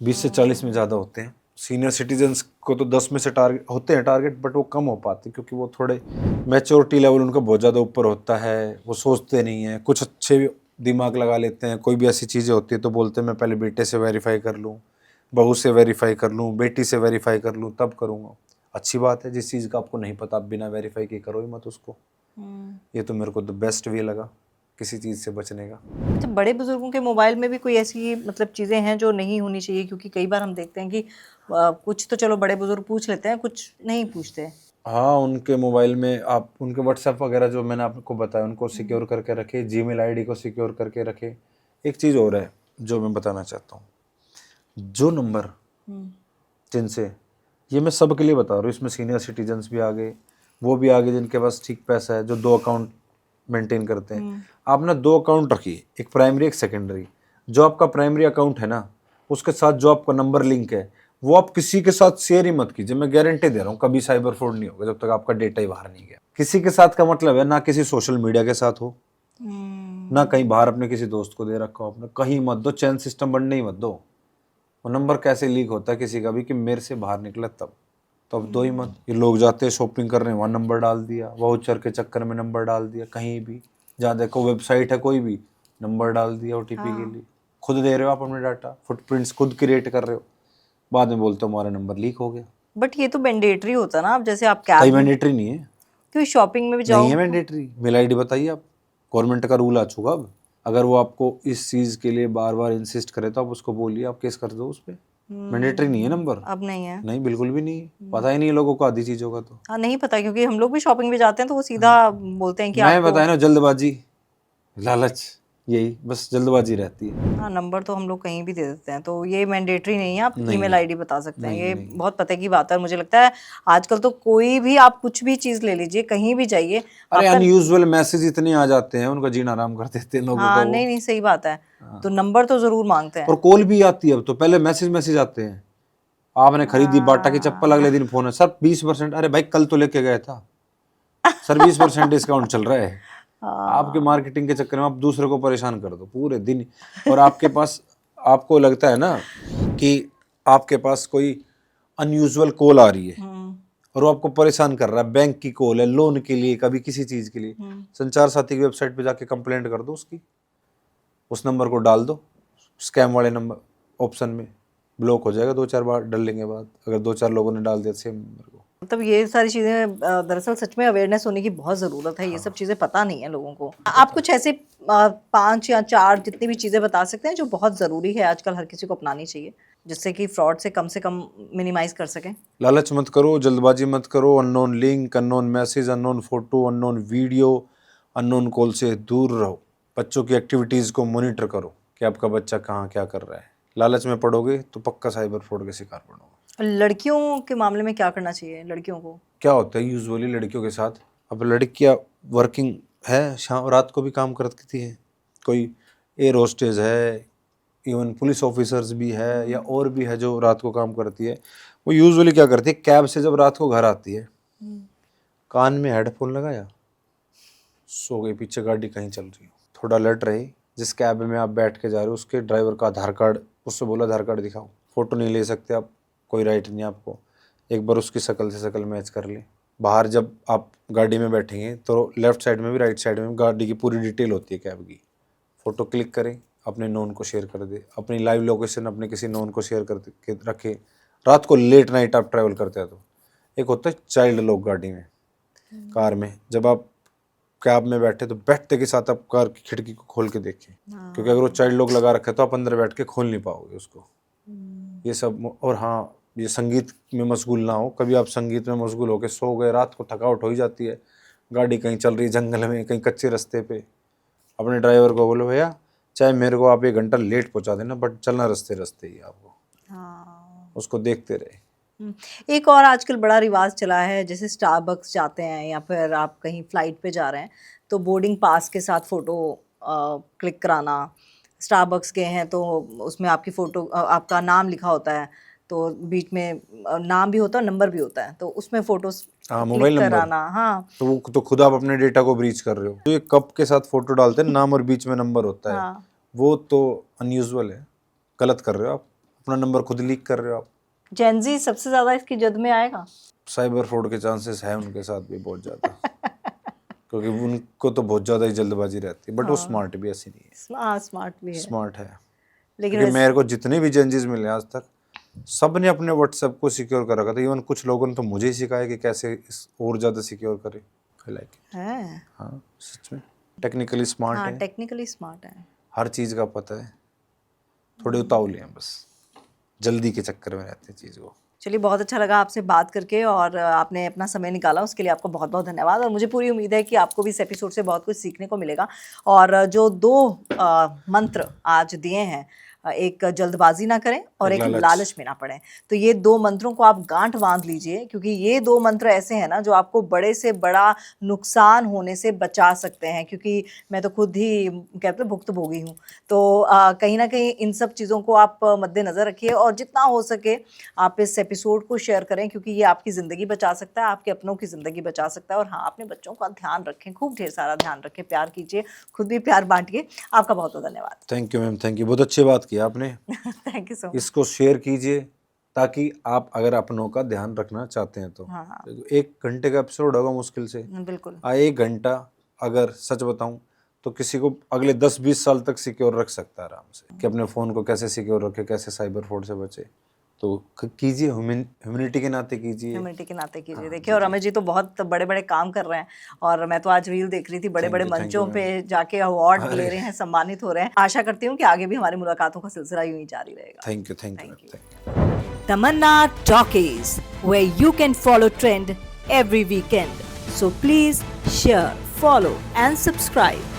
20 से 40 में ज़्यादा होते हैं। सीनियर सिटीजन्स को तो 10 में से टारगेट होते हैं टारगेट, बट वो कम हो पाते हैं क्योंकि वो थोड़े मैच्योरिटी लेवल उनका बहुत ज़्यादा ऊपर होता है, वो सोचते नहीं हैं, कुछ अच्छे दिमाग लगा लेते हैं। कोई भी ऐसी चीज़ें होती है तो बोलते हैं मैं पहले बेटे से वेरीफाई कर लूँ, बहू से वेरीफाई कर लूँ, बेटी से वेरीफाई कर लूँ तब करूँगा। अच्छी बात है, जिस चीज़ का आपको नहीं पता आप बिना वेरीफाई के करो ही मत उसको। ये तो मेरे को द बेस्ट वे लगा किसी चीज़ से बचने का। अच्छा, बड़े बुजुर्गों के मोबाइल में भी कोई ऐसी मतलब चीज़ें हैं जो नहीं होनी चाहिए? क्योंकि कई बार हम देखते हैं कि कुछ तो चलो बड़े बुजुर्ग पूछ लेते हैं, कुछ नहीं पूछते। हाँ, उनके मोबाइल में आप उनके व्हाट्सएप वगैरह जो मैंने आपको बताया उनको सिक्योर करके रखे, जीमेल आईडी को सिक्योर करके रखे। एक चीज़ और है जो मैं बताना चाहता हूँ, जो नंबर जिनसे, ये मैं सबके लिए बता रहा हूँ, इसमें सीनियर सिटीजन्स भी आ गए, वो भी आ गए जिनके पास ठीक पैसा है, जो 2 अकाउंट मेंटेन करते हैं। आप ना 2 अकाउंट रखिए, एक प्राइमरी एक सेकेंडरी। जो आपका प्राइमरी अकाउंट है ना, उसके साथ जो आपका नंबर लिंक है वो आप किसी के साथ शेयर ही मत कीजिए। मैं गारंटी दे रहा हूँ कभी साइबर फ्रॉड नहीं होगा जब तक आपका डेटा ही बाहर नहीं गया। किसी के साथ का मतलब है ना किसी सोशल मीडिया के साथ हो, ना कहीं बाहर अपने किसी दोस्त को दे रखा हो आपने, कहीं मत दो, चैन सिस्टम बनने ही मत दो। वो नंबर कैसे लीक होता है किसी का भी कि मेरे से बाहर निकला तब, तो अब दो ही मत। ये लोग जाते हैं शॉपिंग करने, वहाँ नंबर डाल दिया, वाउचर के चक्कर में नंबर डाल दिया, कहीं भी जहाँ देखो वेबसाइट है कोई भी नंबर डाल दिया ओटीपी के लिए। खुद दे रहे हो आप अपने डाटा, फुटप्रिंट्स खुद क्रिएट कर रहे हो, बाद में बोलते हो हमारा नंबर लीक हो गया। बट ये तो मैंडेटरी होता है ना, अब जैसे आप कहीं कैब मैंडेटरी नहीं है, क्योंकि शॉपिंग में भी जाओ। नहीं है मैंडेटरी। मेल आईडी बताइए आप, गवर्नमेंट का रूल आ चुका अब। अगर वो आपको इस चीज़ के लिए बार बार इंसिस्ट करे तो आप उसको बोलिए, आप केस कर दो उस पर। मैंडेटरी नहीं है नंबर, अब नहीं है। नहीं बिल्कुल भी नहीं है। पता ही नहीं है लोगों को आधी चीज़ों का। तो हाँ, नहीं पता क्योंकि हम लोग भी शॉपिंग में जाते हैं तो वो सीधा बोलते हैं कि मैं आपको। बताया ना, जल्दबाजी, लालच, यही बस जल्दबाजी रहती है। हाँ, नंबर तो हम लोग कहीं भी दे देते हैं, तो ये मैंडेटरी नहीं है। आप नहीं, ईमेल आईडी बता सकते हैं, नहीं, ये नहीं। बहुत पते की बात है। और मुझे लगता है आजकल तो कोई भी आप कुछ भी चीज़ ले लीजिए, कहीं भी जाइए अरे आपका। अनयूजुअल मैसेज इतने आ जाते हैं, उनका जीना आराम कर देते हैं लोगों का हाँ, वो। नहीं नहीं, सही बात है। तो नंबर तो ज़रूर मांगते हैं। और कॉल भी आती है अब तो, पहले मैसेज आते हैं, आपने खरीदी बाटा की चप्पल, अगले दिन फोन है सर 20%। अरे भाई कल तो लेके गया था सर, 20% डिस्काउंट चल रहा है। आपके मार्केटिंग के चक्कर में आप दूसरे को परेशान कर दो पूरे दिन। और आपके पास, आपको लगता है ना कि आपके पास कोई अनयूजुअल कॉल आ रही है और वो आपको परेशान कर रहा है, बैंक की कॉल है, लोन के लिए, कभी किसी चीज़ के लिए, संचार साथी की वेबसाइट पे जाके कंप्लेंट कर दो उसकी, उस नंबर को डाल दो, स्कैम वाले नंबर ऑप्शन में ब्लॉक हो जाएगा 2-4 बार डलने के बाद, अगर 2-4 लोगों ने डाल दिया सेम नंबर को। मतलब ये सारी चीज़ें दरअसल सच में अवेयरनेस होने की बहुत ज़रूरत है। ये सब चीज़ें पता नहीं है लोगों को। आप कुछ ऐसे 5 या 4 जितनी भी चीज़ें बता सकते हैं जो बहुत ज़रूरी है आजकल हर किसी को अपनानी चाहिए, जिससे कि फ्रॉड से कम मिनिमाइज कर सकें? लालच मत करो, जल्दबाजी मत करो, unknown link, unknown message, unknown photo, unknown video, unknown call से दूर रहो। बच्चों की एक्टिविटीज़ को मॉनिटर करो कि आपका बच्चा कहाँ क्या कर रहा है। लालच में पड़ोगे तो पक्का साइबर फ्रॉड के शिकार पड़ोगे। लड़कियों के मामले में क्या करना चाहिए लड़कियों को? क्या होता है यूजुअली लड़कियों के साथ, अब लड़कियां वर्किंग है, शाम रात को भी काम करती है, कोई एयर होस्टेज है, इवन पुलिस ऑफिसर्स भी है, या और भी है जो रात को काम करती है। वो यूजुअली क्या करती है, कैब से जब रात को घर आती है, कान में हेडफोन लगाया, सो गई, पीछे गाड़ी कहीं चल रही हो, थोड़ा अलर्ट रहे। जिस कैब में आप बैठ के जा रहे हो उसके ड्राइवर का आधार कार्ड, उससे बोला आधार कार्ड दिखाओ। फ़ोटो नहीं ले सकते आप, कोई राइट नहीं आपको, एक बार उसकी शक्ल से शक्ल मैच कर ले। बाहर जब आप गाड़ी में बैठेंगे तो लेफ्ट साइड में भी राइट साइड में गाड़ी की पूरी डिटेल होती है कैब की। फ़ोटो क्लिक करें, अपने नोन को शेयर कर दे, अपनी लाइव लोकेशन अपने किसी नोन को शेयर कर के रखें। रात को लेट नाइट आप ट्रैवल करते हैं तो एक होता है चाइल्ड लॉक गाड़ी में, कार में, जब आप कैब में बैठे तो बैठते के साथ आप कार की खिड़की को खोल के देखें, क्योंकि अगर वो चाइल्ड लॉक लगा रखे तो आप अंदर बैठ के खोल नहीं पाओगे उसको। ये सब। और हाँ, ये संगीत में मशगूल ना हो। कभी आप संगीत में मशगूल होकर सो गए, रात को थकावट हो ही जाती है, गाड़ी कहीं चल रही जंगल में, कहीं कच्चे रास्ते पे, अपने ड्राइवर को बोलो भैया चाहे मेरे को आप 1 घंटा लेट पहुंचा देना, बट चलना रास्ते रास्ते ही आपको। हाँ। उसको देखते रहे। एक और आजकल बड़ा रिवाज चला है, जैसे स्टारबक्स जाते हैं या फिर आप कहीं फ्लाइट पे जा रहे हैं तो बोर्डिंग पास के साथ फ़ोटो क्लिक कराना। स्टारबक्स गए हैं तो उसमें आपकी फ़ोटो आपका नाम लिखा होता है, तो बीच में नाम भी होता है, नंबर भी होता है, तो उसमें फ़ोटोज़ हाँ, मोबाइल क्लिक नंबर। कराना। हाँ तो वो तो खुद आप अपने डेटा को ब्रीच कर रहे हो। तो ये कप के साथ फोटो डालते हैं, नाम और बीच में नंबर होता है। हाँ। वो तो अनयूजुअल है, गलत कर रहे हो आप, अपना नंबर खुद लीक कर रहे हो आप। जेनजी सबसे ज़्यादा इसकी जद में आएगा। साइबर फ्रॉड के चांसेस है उनके साथ भी बहुत ज़्यादा, क्योंकि उनको तो बहुत ज़्यादा ही जल्दबाजी रहती है, बट वो स्मार्ट भी ऐसी नहीं है। स्मार्ट भी है, स्मार्ट है। लेकिन क्योंकि मेरे को जितने भी जेंजीज मिले आज तक, सब ने अपने व्हाट्सएप को सिक्योर कर रखा था। इवन कुछ लोगों ने तो मुझे ही सिखाया कि कैसे इस और ज़्यादा सिक्योर करे। लाइक है। हाँ, सच में टेक्निकली स्मार्ट हाँ, है, टेक्निकली स्मार्ट है। हर चीज़ का पता है। थोड़े उतावले हैं बस, जल्दी के चक्कर में रहते हैं चीज़ को। चलिए, बहुत अच्छा लगा आपसे बात करके और आपने अपना समय निकाला, उसके लिए आपको बहुत बहुत धन्यवाद। और मुझे पूरी उम्मीद है कि आपको भी इस एपिसोड से बहुत कुछ सीखने को मिलेगा। और जो 2 मंत्र आज दिए हैं, एक जल्दबाजी ना करें और एक एक लालच। लालच में ना पड़ें, तो ये 2 मंत्रों को आप गांठ बांध लीजिए, क्योंकि ये 2 मंत्र ऐसे हैं ना जो आपको बड़े से बड़ा नुकसान होने से बचा सकते हैं। क्योंकि मैं तो खुद ही कहते हैं भुक्तभोगी हूँ, तो कहीं ना कहीं इन सब चीज़ों को आप मद्देनज़र रखिए और जितना हो सके आप इस एपिसोड को शेयर करें, क्योंकि ये आपकी ज़िंदगी बचा सकता है, आपके अपनों की ज़िंदगी बचा सकता है। और हाँ, अपने बच्चों का ध्यान रखें, खूब ढेर सारा ध्यान रखें, प्यार कीजिए, खुद भी प्यार बांटिए। आपका बहुत बहुत धन्यवाद। Thank you ma'am, thank you, बहुत अच्छी बात की आपने। Thank you so much. इसको शेयर कीजिए ताकि आप अगर अपनों का ध्यान रखना चाहते हैं तो। हाँ। 1 घंटे का एपिसोड होगा मुश्किल से, बिल्कुल। 1 घंटा अगर सच बताऊं तो किसी को अगले 10-20 साल तक सिक्योर रख सकता है आराम से, कि अपने फ़ोन को कैसे सिक्योर रखे, कैसे साइबर फ्रॉड से बचे। तो कीजिए, ह्यूमैनिटी के नाते कीजिए। ह्यूमैनिटी के नाते कीजिए। देखिए, और अमित जी तो बहुत बड़े बड़े काम कर रहे हैं, और मैं तो आज रील देख रही थी, बड़े बड़े Thank you, मंचों ma'am. पे जाके अवार्ड ले रहे हैं, सम्मानित हो रहे हैं। आशा करती हूँ कि आगे भी हमारी मुलाकातों का सिलसिला यूं ही जारी रहेगा। Thank you, thank Thank you. Tamanna Talkies, where you can follow trend every weekend. So please share, follow and subscribe.